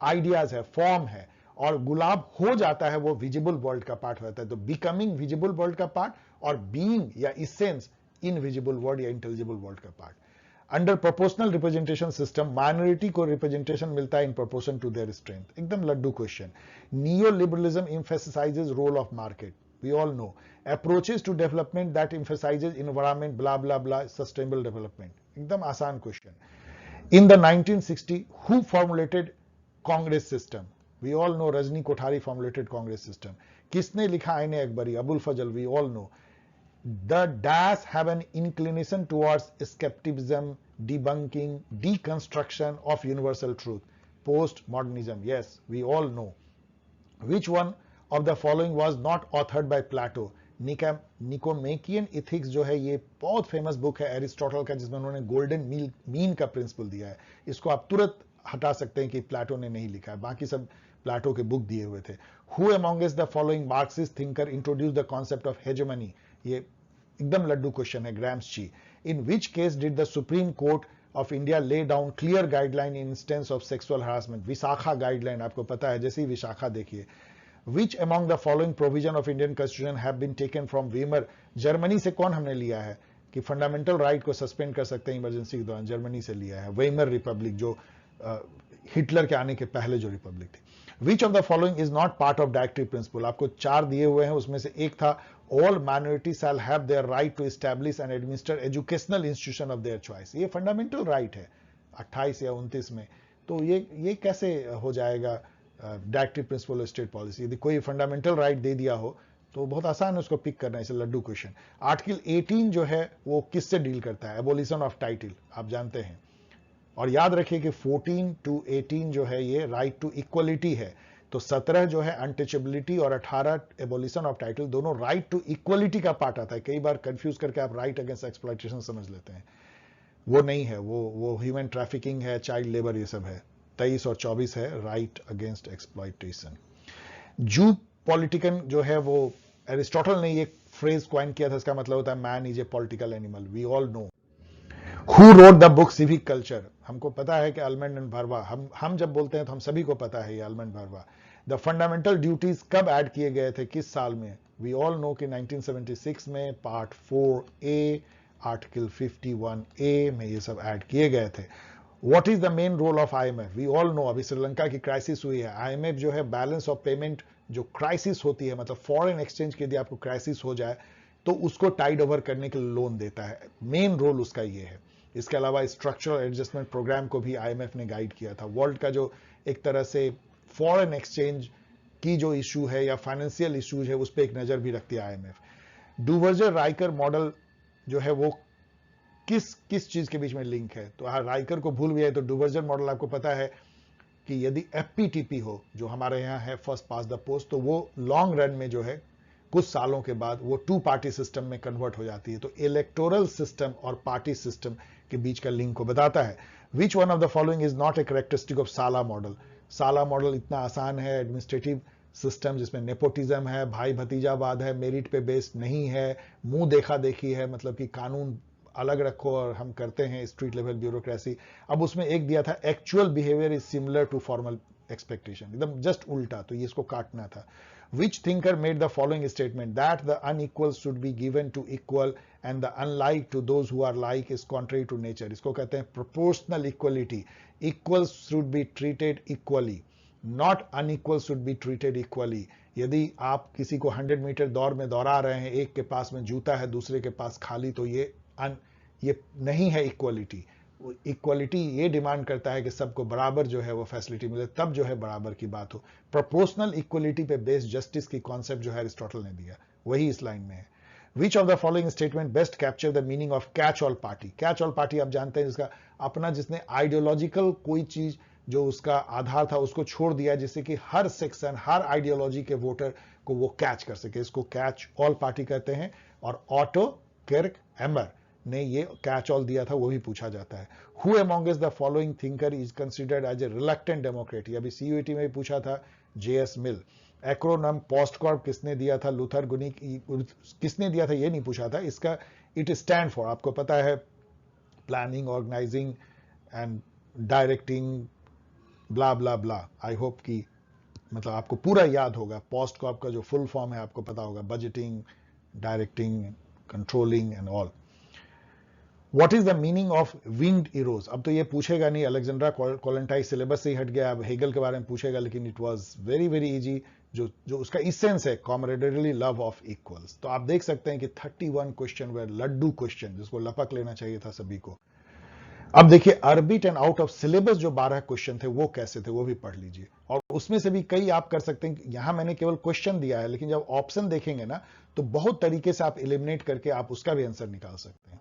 आइडियाज है, फॉर्म है। और गुलाब हो जाता है, वो विजिबल वर्ल्ड का पार्ट रहता है। तो बिकमिंग विजिबल वर्ल्ड का पार्ट और बीइंग या इसेंस इनविजिबल वर्ल्ड या इंटेलिजिबल वर्ल्ड का part. Under proportional representation system minority को रिप्रेजेंटेशन मिलता है in proportion to their strength. एकदम लड्डू question. Neo liberalism emphasizes role of market, we all know. Approaches to development that emphasizes environment, blah blah blah, sustainable development। एकदम आसान question. In the 1960 who formulated Congress system, we all no. Rajni Kothari formulated Congress system. किसने लिखा Aine Akbari, Abul Fazal, we all know. The dash have an inclination towards skepticism, debunking, deconstruction of universal truth. Postmodernism, yes, we all know. Which one of the following was not authored by Plato? Nicomachean ethics जो है ये बहुत famous book है Aristotle का, जिसमें उन्होंने golden mean का principal दिया है। इसको आप तुरंत हटा सकते हैं कि प्लेटो ने नहीं लिखा है, बाकी सब प्लेटो के बुक दिए हुए थे। Who amongst the following Marxist thinker introduce the concept of hegemony, ये एकदम लड्डू क्वेश्चन है, Gramsci. In which case did the Supreme Court of India lay down clear guideline in instance of sexual harassment, Vishakha guideline. आपको पता है, जैसे ही विशाखा देखिए, which among the following provision of Indian constitution have been taken from Weimar. Germany से कौन हमने लिया है कि फंडामेंटल राइट को सस्पेंड कर सकते हैं इमरजेंसी के दौरान, जर्मनी से लिया है। वेमर रिपब्लिक जो हिटलर के आने के पहले जो रिपब्लिक थी। Which of the following is not part of directive principle, आपको 4 दिए हुए हैं, उसमें से एक था all minority shall have their right to establish and administer educational institution of their choice. ये फंडामेंटल राइट है 28 या 29 में, तो ये कैसे हो जाएगा directive principle of state policy. यदि कोई फंडामेंटल राइट दे दिया हो तो बहुत आसान है उसको पिक करना, इसे लड्डू क्वेश्चन। आर्टिकल 18 जो है वो किससे डील करता है, एबोलिशन ऑफ टाइटल, आप जानते हैं। और याद रखिए कि 14 to 18 जो है ये राइट टू इक्वलिटी है, तो 17 जो है अनटचेबिलिटी और 18 एबोलिशन ऑफ टाइटल, दोनों राइट टू इक्वलिटी का पार्ट आता है। कई बार कंफ्यूज करके आप राइट अगेंस्ट एक्सप्लॉयटेशन समझ लेते हैं, वो नहीं है, वो ह्यूमन ट्रैफिकिंग है, चाइल्ड लेबर, ये सब है। 23 और 24 है राइट अगेंस्ट एक्सप्लॉयटेशन। जू पॉलिटिकन जो है वो एरिस्टोटल ने ये फ्रेज क्वाइन किया था, इसका मतलब होता है man is a political animal. We all know. Who wrote the book civic culture, हमको पता है कि अल्मंड एंड भरवा, हम जब बोलते हैं तो हम सभी को पता है ये अल्मंड भरवा। द फंडामेंटल ड्यूटीज कब ऐड किए गए थे, किस साल में? वी ऑल नो कि 1976 में पार्ट 4A आर्टिकल 51A में ये सब ऐड किए गए थे। What is the main role of IMF? We all know अभी श्रीलंका की क्राइसिस हुई है, IMF जो है बैलेंस ऑफ पेमेंट जो क्राइसिस होती है, मतलब फॉरेन एक्सचेंज की यदि आपको क्राइसिस हो जाए तो उसको टाइड ओवर करने के लिए लोन देता है, मेन रोल उसका ये है। इसके अलावा स्ट्रक्चरल एडजस्टमेंट प्रोग्राम को भी IMF ने गाइड किया था। वर्ल्ड का जो एक तरह से फॉरेन एक्सचेंज की जो इशू है या फाइनेंशियल इशूज है उस पर एक नजर भी रखती है IMF। डुवर्जर राइकर मॉडल जो है वो किस चीज के बीच में लिंक है? तो राइकर को भूल गया तो डुवर्जर मॉडल आपको पता है कि यदि FPTP हो, जो हमारे यहाँ है फर्स्ट पास द पोस्ट, तो वो लॉन्ग रन में जो है कुछ सालों के बाद वो 2 पार्टी सिस्टम में कन्वर्ट हो जाती है। तो इलेक्टोरल सिस्टम और पार्टी सिस्टम के बीच का लिंक को बताता है। Which one of the following is not a characteristic of साला मॉडल? साला मॉडल इतना आसान है, एडमिनिस्ट्रेटिव सिस्टम जिसमें नेपोटिज्म है, भाई भतीजावाद है, मेरिट पे बेस्ड नहीं है, मुंह देखा देखी है, मतलब कि कानून अलग रखो और हम करते हैं स्ट्रीट लेवल ब्यूरोक्रेसी। अब उसमें एक दिया था actual behaviour is similar to formal expectation, एकदम जस्ट उल्टा, तो ये इसको काटना था। Which thinker made the following statement that the unequal should be given to equal and the unlike to those who are like is contrary to nature? इसको कहते हैं proportional equality. Equals should be treated equally, not unequal should be treated equally. यदि आप किसी को 100 metre दौड़ में दौड़ा रहे हैं, एक के पास में जूता है दूसरे के पास खाली, तो ये नहीं है इक्वलिटी। इक्वलिटी ये डिमांड करता है कि सबको बराबर जो है वो फैसिलिटी मिले, तब जो है बराबर की बात हो। प्रोपोर्शनल इक्वलिटी पे बेस्ड जस्टिस की कॉन्सेप्ट जो है एरिस्टोटल ने दिया, वही इस लाइन में है। विच of the following statement best capture the meaning of catch all party? Catch all party आप जानते हैं, जिसका अपना, जिसने आइडियोलॉजिकल कोई चीज जो उसका आधार था उसको छोड़ दिया, जिससे कि हर सेक्शन हर आइडियोलॉजी के वोटर को वो कैच कर सके, इसको कैच ऑल पार्टी कहते हैं। और ऑटो किर्क हैमर ने ये कैच ऑल दिया था, वो भी पूछा जाता है। Who amongst the following thinker is considered as a reluctant democrat? अभी CUET में भी पूछा था, JS मिल। एक्रोनम पोस्टकॉर्प किसने दिया था? लूथर गुनी। किसने दिया था ये नहीं पूछा था, इसका इट स्टैंड फॉर, आपको पता है, planning, organising and directing, blah blah blah. I hope कि मतलब आपको पूरा याद होगा। पोस्टकॉर्प का जो फुल फॉर्म है आपको पता होगा, budgeting, directing, controlling and all. What is the meaning of winged heroes? अब तो ये पूछेगा नहीं, अलेक्जेंड्रा कोलेंटाइस सिलेबस से ही हट गया, अब हेगल के बारे में पूछेगा, लेकिन it was very very easy. जो उसका इसेंस है, कॉमरेडरली लव ऑफ इक्वल्स। तो आप देख सकते हैं कि 31 क्वेश्चन वे लड्डू क्वेश्चन, जिसको लपक लेना चाहिए था सभी को। अब देखिए orbit and out of syllabus जो 12 क्वेश्चन थे वो कैसे थे, वो भी पढ़ लीजिए। और उसमें से भी कई आप कर सकते हैं, यहां मैंने केवल क्वेश्चन दिया है, लेकिन जब ऑप्शन देखेंगे ना तो बहुत तरीके से आप एलिमिनेट करके आप उसका भी आंसर निकाल सकते हैं।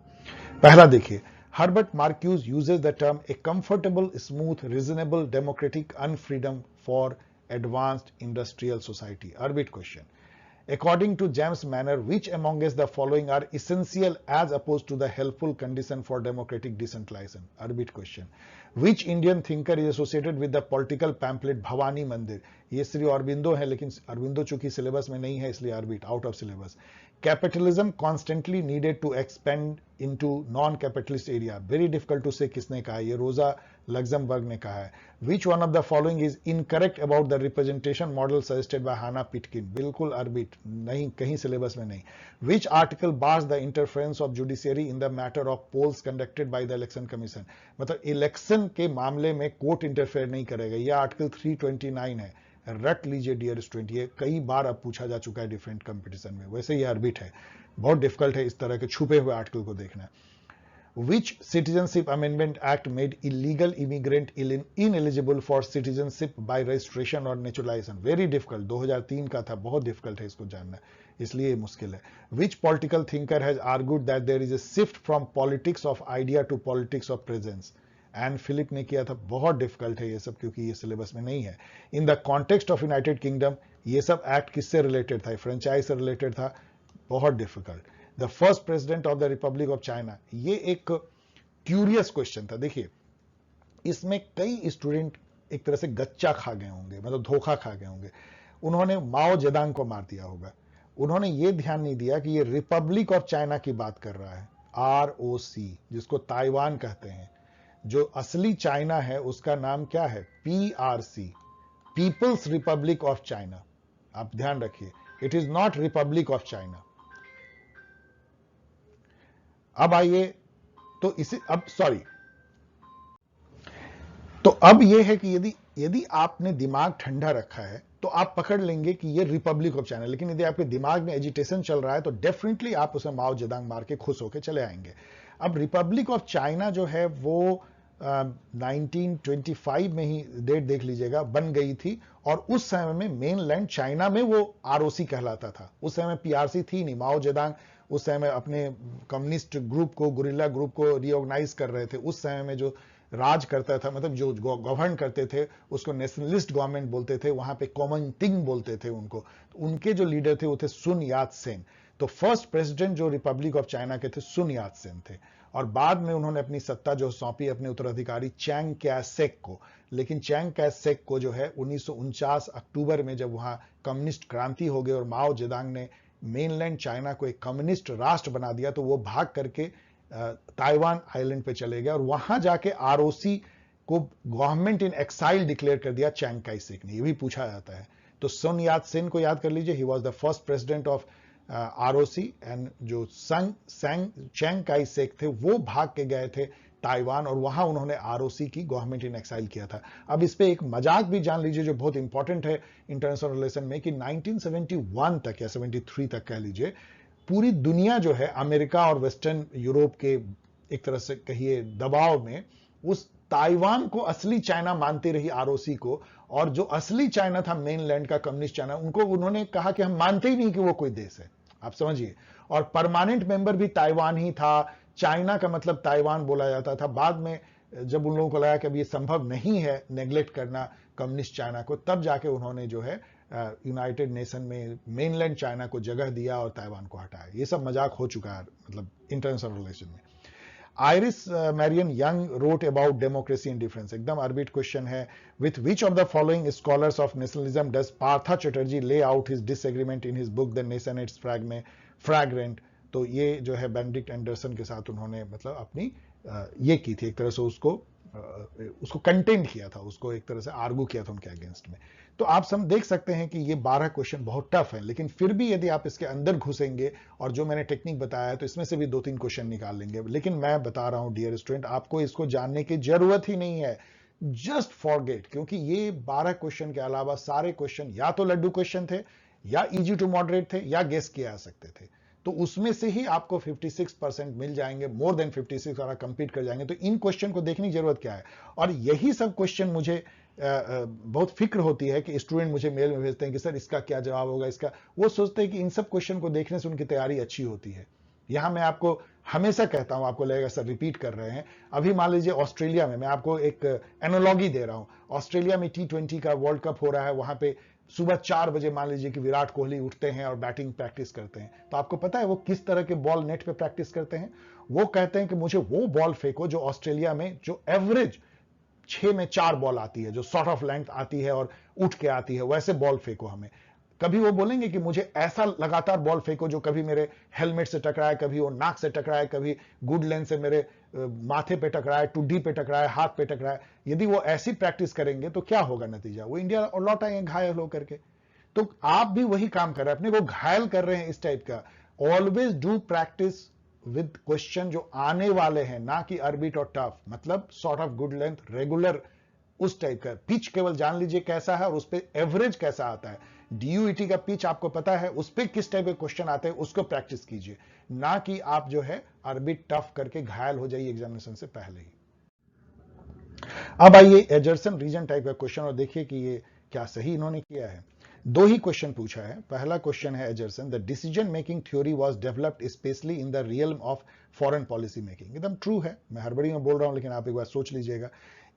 पहला देखिए, Herbert Marcuse uses the term a comfortable, smooth, reasonable, democratic unfreedom for advanced industrial society. Arbit question. According to James Manner, which amongst the following are essential as opposed to the helpful condition for democratic decentralization? Arbit question. Which Indian thinker is associated with the political pamphlet Bhavani Mandir? ये श्री अरबिंदो है, लेकिन अरबिंदो चूंकि syllabus में नहीं है इसलिए orbit out of syllabus. Capitalism constantly needed to expand into non-capitalist area. Very difficult to say किसने कहा है, ये रोजा लग्जमबर्ग ने कहा है. Which one of the following is incorrect about the representation model suggested by Hannah Pitkin? बिल्कुल orbit नहीं, कहीं सिलेबस में नहीं. Which article bars the interference of judiciary in the matter of polls conducted by the election commission? मतलब election के मामले में court interfere नहीं करेगा. यह आर्टिकल 329 है. रट लीजिए डियर स्टूडेंट, ये कई बार अब पूछा जा चुका है डिफरेंट कंपटीशन में. वैसे ये अर्बिट है, बहुत डिफिकल्ट है इस तरह के छुपे हुए आर्टिकल को देखना. Which Citizenship Amendment Act made illegal immigrant ineligible for citizenship by registration or naturalization? Very difficult. 2003 का था, बहुत difficult है इसको जानना, इसलिए मुश्किल है. Which political thinker has argued that there is a shift from politics of idea to politics of presence? And Philip ने किया था. बहुत डिफिकल्ट है ये सब, क्योंकि ये सिलेबस में नहीं है. In the context of United kingdom, ये सब एक्ट किससे रिलेटेड था? फ्रेंचाइज से रिलेटेड था. बहुत difficult. The first president of the Republic of China, ये एक क्यूरियस क्वेश्चन था. देखिए, इसमें कई स्टूडेंट एक तरह से गच्चा खा गए होंगे, मतलब धोखा खा गए होंगे. उन्होंने माओ जेदांग को मार दिया होगा. उन्होंने ये ध्यान नहीं दिया कि ये रिपब्लिक ऑफ चाइना की बात कर रहा है, ROC, जिसको ताइवान कहते हैं. जो असली चाइना है उसका नाम क्या है? PRC, people's republic of China. आप ध्यान रखिए, it is not republic of China. अब आइए, तो इसे अब सॉरी, तो अब यह है कि यदि आपने दिमाग ठंडा रखा है तो आप पकड़ लेंगे कि ये रिपब्लिक ऑफ चाइना. लेकिन यदि आपके दिमाग में एजिटेशन चल रहा है तो डेफिनेटली आप उसे माओ जेदांग मार के खुश होकर चले आएंगे. अब रिपब्लिक ऑफ चाइना जो है वो 1925 में ही, डेट देख लीजिएगा, बन गई थी. और उस समय में मेनलैंड चाइना में वो ROC कहलाता था. उस समय PRC थी नहीं. माओ जेदांग उस समय अपने कम्युनिस्ट ग्रुप को, गुरिल्ला ग्रुप को रिऑर्गेनाइज कर रहे थे. उस समय में जो राज करता था, मतलब जो गवर्न करते थे, उसको नेशनलिस्ट गवर्नमेंट बोलते थे. वहां पे कॉमन थिंग बोलते थे उनको. तो उनके जो लीडर थे वो थे सुन यात सेन. तो फर्स्ट प्रेसिडेंट जो रिपब्लिक ऑफ चाइना के थे सुन यात सेन थे. और बाद में उन्होंने अपनी सत्ता जो सौंपी अपने उत्तराधिकारी चैंग काय शेक को. लेकिन चैंग काय शेक को जो है 1949 अक्टूबर में जब वहां कम्युनिस्ट क्रांति हो गई और माओ जेदांग ने मेनलैंड चाइना को एक कम्युनिस्ट राष्ट्र बना दिया, तो वो भाग करके ताइवान आइलैंड पे चले गए और वहां जाके ROC को गवर्नमेंट इन एक्साइल डिक्लेयर कर दिया चैंग काय शेक ने. ये भी पूछा जाता है. तो सुन यात सेन को याद कर लीजिए, he was the first president of ROC. And जो चैंग काय शेक थे वो भाग के गए थे ताइवान और वहां उन्होंने ROC की गवर्नमेंट इन एक्साइल किया था. अब इस पे एक मजाक भी जान लीजिए जो बहुत इंपॉर्टेंट है इंटरनेशनल रिलेशन में, कि 1971 तक या 73 तक कह लीजिए, पूरी दुनिया जो है अमेरिका और वेस्टर्न यूरोप के एक तरह से कहिए दबाव में उस ताइवान को असली चाइना मानती रही, ROC को. और जो असली चाइना था मेनलैंड का कम्युनिस्ट चाइना, उनको उन्होंने कहा कि हम मानते ही नहीं कि वो कोई देश है. आप समझिए. और परमानेंट मेंबर भी ताइवान ही था. चाइना का मतलब ताइवान बोला जाता था. बाद में जब उन लोगों को लगा कि अब ये संभव नहीं है नेग्लेक्ट करना कम्युनिस्ट चाइना को, तब जाके उन्होंने जो है यूनाइटेड नेशन में मेनलैंड चाइना को जगह दिया और ताइवान को हटाया. ये सब मजाक हो चुका है मतलब इंटरनेशनल रिलेशन में. Iris Marion Young wrote about democracy in difference. एकदम अर्बिट क्वेश्चन है. With which of the following scholars of nationalism does Partha Chatterjee lay out his disagreement in his book the nation its fragments. तो ये जो है Benedict Anderson के साथ उन्होंने मतलब अपनी ये की थी, एक तरह से उसको कंटेंट किया था, उसको एक तरह से आर्गू किया था उनके अगेंस्ट में. तो आप सब देख सकते हैं कि ये 12 क्वेश्चन बहुत टफ है, लेकिन फिर भी यदि आप इसके अंदर घुसेंगे और जो मैंने टेक्निक बताया है तो इसमें से भी 2-3 क्वेश्चन निकाल लेंगे. लेकिन मैं बता रहा हूं डियर स्टूडेंट, आपको इसको जानने की जरूरत ही नहीं है. जस्ट फॉरगेट, क्योंकि ये 12 क्वेश्चन के अलावा सारे क्वेश्चन या तो लड्डू क्वेश्चन थे, या इजी टू मॉडरेट थे, या गेस किया जा सकते थे. तो उसमें से ही आपको 56% मिल जाएंगे, मोर देन 56 और कंप्लीट कर जाएंगे. तो इन क्वेश्चन को देखने की जरूरत क्या है. और यही सब क्वेश्चन मुझे बहुत फिक्र होती है कि स्टूडेंट मुझे मेल में भेजते हैं कि सर इसका क्या जवाब होगा, इसका. वो सोचते हैं कि इन सब क्वेश्चन को देखने से उनकी तैयारी अच्छी होती है. यहां मैं आपको हमेशा कहता हूं, आपको लगेगा सर रिपीट कर रहे हैं. अभी मान लीजिए ऑस्ट्रेलिया में, मैं आपको एक एनालॉजी दे रहा हूं. ऑस्ट्रेलिया में T20 का वर्ल्ड कप हो रहा है. वहां पे सुबह 4 बजे मान लीजिए कि विराट कोहली उठते हैं और बैटिंग प्रैक्टिस करते हैं. तो आपको पता है वो किस तरह के बॉल नेट पे प्रैक्टिस करते हैं. वो कहते हैं कि मुझे वो बॉल फेंको जो ऑस्ट्रेलिया में जो एवरेज 6 में 4 बॉल आती है, जो सॉर्ट ऑफ लेंथ आती है और उठ के आती है, वैसे बॉल फेंको हमें. कभी वो बोलेंगे कि मुझे ऐसा लगातार बॉल फेंको जो कभी मेरे हेलमेट से टकराए, कभी वो नाक से टकराए, कभी गुड लेंथ से मेरे माथे पे टकराए, टुड्डी पे टकराए, हाथ पे टकराए। यदि वो ऐसी प्रैक्टिस करेंगे तो क्या होगा नतीजा? वो इंडिया और लौट आएंगे घायल होकर के। तो आप भी वही काम कर रहे हैं, अपने को घायल कर रहे हैं इस टाइप का। Always do practice with question जो आने वाले हैं, ना कि अर्बिट और टफ, मतलब sort of good length, regular, उस टाइप का। पिच केवल जान लीजिए कैसा है और उस पर एवरेज कैसा आता है। डीयूईटी का पिच आपको पता है, उस पर किस टाइप के क्वेश्चन आते हैं, उसको प्रैक्टिस कीजिए, ना कि आप जो है अर्बिट टफ करके घायल हो जाइए एग्जामिनेशन से पहले ही। अब आइए एजर्सन रीजन टाइप का क्वेश्चन और देखिए कि ये क्या सही इन्होंने किया है। दो ही क्वेश्चन पूछा है। पहला क्वेश्चन है एजर्सन, the decision making theory was developed specially in the realm of foreign policy making. एकदम ट्रू है, मैं हड़बड़ी में बोल रहा हूं लेकिन आप एक बार सोच लीजिएगा।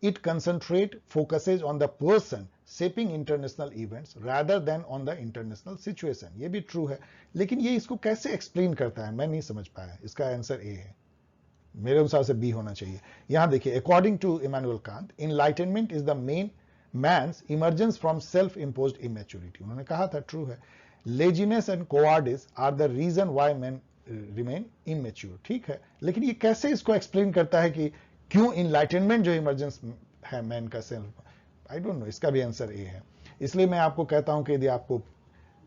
It concentrate focuses on the person shaping international events rather than on the international situation. ये भी ट्रू है, लेकिन ये इसको कैसे एक्सप्लेन करता है मैं नहीं समझ पाया। इसका आंसर ए है, मेरे अनुसार से बी होना चाहिए। यहां देखिए, according to Immanuel Kant, enlightenment is the main man's emergence from self imposed immaturity. उन्होंने कहा था, ट्रू है। Laziness and cowardice are the reason why man remain immature. ठीक है, लेकिन ये कैसे इसको एक्सप्लेन करता है कि क्यों इनलाइटनमेंट जो इमर्जेंस है मैन का सेल्फ? आई डोंट नो, इसका भी आंसर ए है। इसलिए मैं आपको कहता हूं कि यदि आपको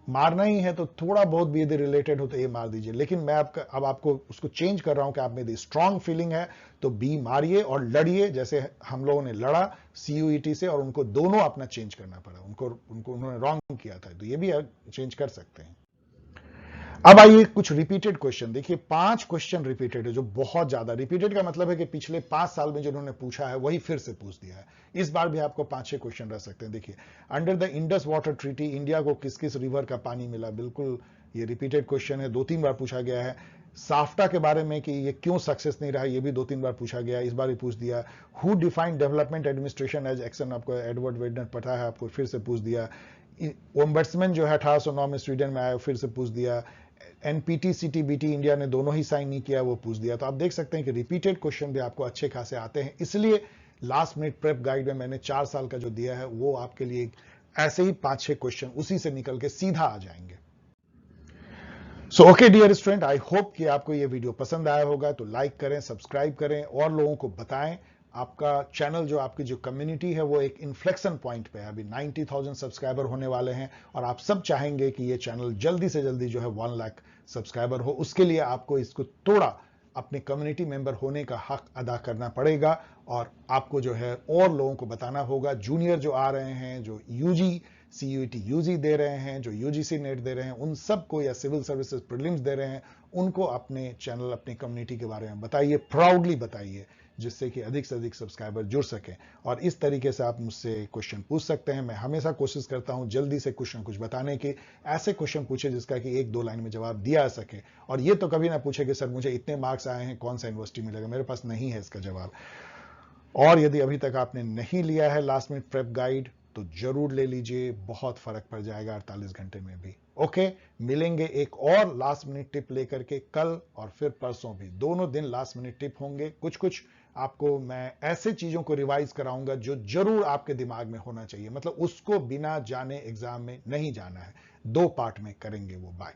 मारना ही है तो थोड़ा बहुत भी यदि रिलेटेड हो तो ए मार दीजिए, लेकिन मैं अब आपको उसको चेंज कर रहा हूं कि आप में यदि स्ट्रांग फीलिंग है तो बी मारिए और लड़िए, जैसे हम लोगों ने लड़ा सीयूईटी से और उनको दोनों अपना चेंज करना पड़ा। उनको उन्होंने रॉन्ग किया था, तो ये भी चेंज कर सकते हैं। अब आइए कुछ रिपीटेड क्वेश्चन देखिए। 5 क्वेश्चन रिपीटेड है, जो बहुत ज्यादा। रिपीटेड का मतलब है कि पिछले 5 साल में जो उन्होंने पूछा है वही फिर से पूछ दिया है। इस बार भी आपको 5-6 क्वेश्चन रह सकते हैं। देखिए, under the Indus water treaty India को किस किस रिवर का पानी मिला? बिल्कुल ये रिपीटेड क्वेश्चन है, 2-3 बार पूछा गया है। साफ्टा के बारे में कि ये क्यों सक्सेस नहीं रहा, ये भी 2-3 बार पूछा गया, इस बार भी पूछ दिया। Who defined development administration as action? आपको एडवर्ड वेडनर पता है, आपको फिर से पूछ दिया। ओम्बड्समैन जो है 1809 में स्वीडन में आया, फिर से पूछ दिया। एनपीटी सीटीबीटी इंडिया ने दोनों ही साइन नहीं किया, वो पूछ दिया। तो आप देख सकते हैं कि रिपीटेड क्वेश्चन भी आपको अच्छे खासे आते हैं। इसलिए लास्ट मिनट प्रेप गाइड में मैंने 4 साल का जो दिया है वो आपके लिए ऐसे ही 5-6 क्वेश्चन उसी से निकल के सीधा आ जाएंगे। So okay dear student, I hope कि आपको ये वीडियो पसंद आया होगा। तो लाइक करें, सब्सक्राइब करें और लोगों को बताएं। आपका चैनल, जो आपकी जो कम्युनिटी है, वो एक इन्फ्लेक्शन पॉइंट पे है। अभी 90,000 सब्सक्राइबर होने वाले हैं और आप सब चाहेंगे कि ये चैनल जल्दी से जल्दी जो है 1 लाख सब्सक्राइबर हो। उसके लिए आपको इसको थोड़ा अपने कम्युनिटी मेंबर होने का हक अदा करना पड़ेगा और आपको जो है और लोगों को बताना होगा। जूनियर जो आ रहे हैं, जो यूजी सीयूईटी यूजी दे रहे हैं, जो यूजीसी नेट दे रहे हैं, उन सबको, या सिविल सर्विसेज प्रीलिम्स दे रहे हैं, उनको अपने चैनल, अपनी कम्युनिटी के बारे में बताइए, प्राउडली बताइए, जिससे कि अधिक से अधिक सब्सक्राइबर जुड़ सकें। और इस तरीके से आप मुझसे क्वेश्चन पूछ सकते हैं। मैं हमेशा कोशिश करता हूं जल्दी से कुछ ना कुछ बताने की। ऐसे क्वेश्चन पूछे जिसका कि 1-2 लाइन में जवाब दिया जा सके। और ये तो कभी ना पूछे कि सर मुझे इतने मार्क्स आए हैं, कौन सा यूनिवर्सिटी मिलेगा। मेरे पास नहीं है इसका जवाब। और यदि अभी तक आपने नहीं लिया है लास्ट मिनट प्रेप गाइड तो जरूर ले लीजिए, बहुत फर्क पड़ जाएगा 48 घंटे में भी। ओके, मिलेंगे एक और लास्ट मिनट टिप लेकर के कल और फिर परसों भी। दोनों दिन लास्ट मिनट टिप होंगे। कुछ कुछ आपको मैं ऐसे चीजों को रिवाइज कराऊंगा जो जरूर आपके दिमाग में होना चाहिए, मतलब उसको बिना जाने एग्जाम में नहीं जाना है। 2 पार्ट में करेंगे वो। बाय।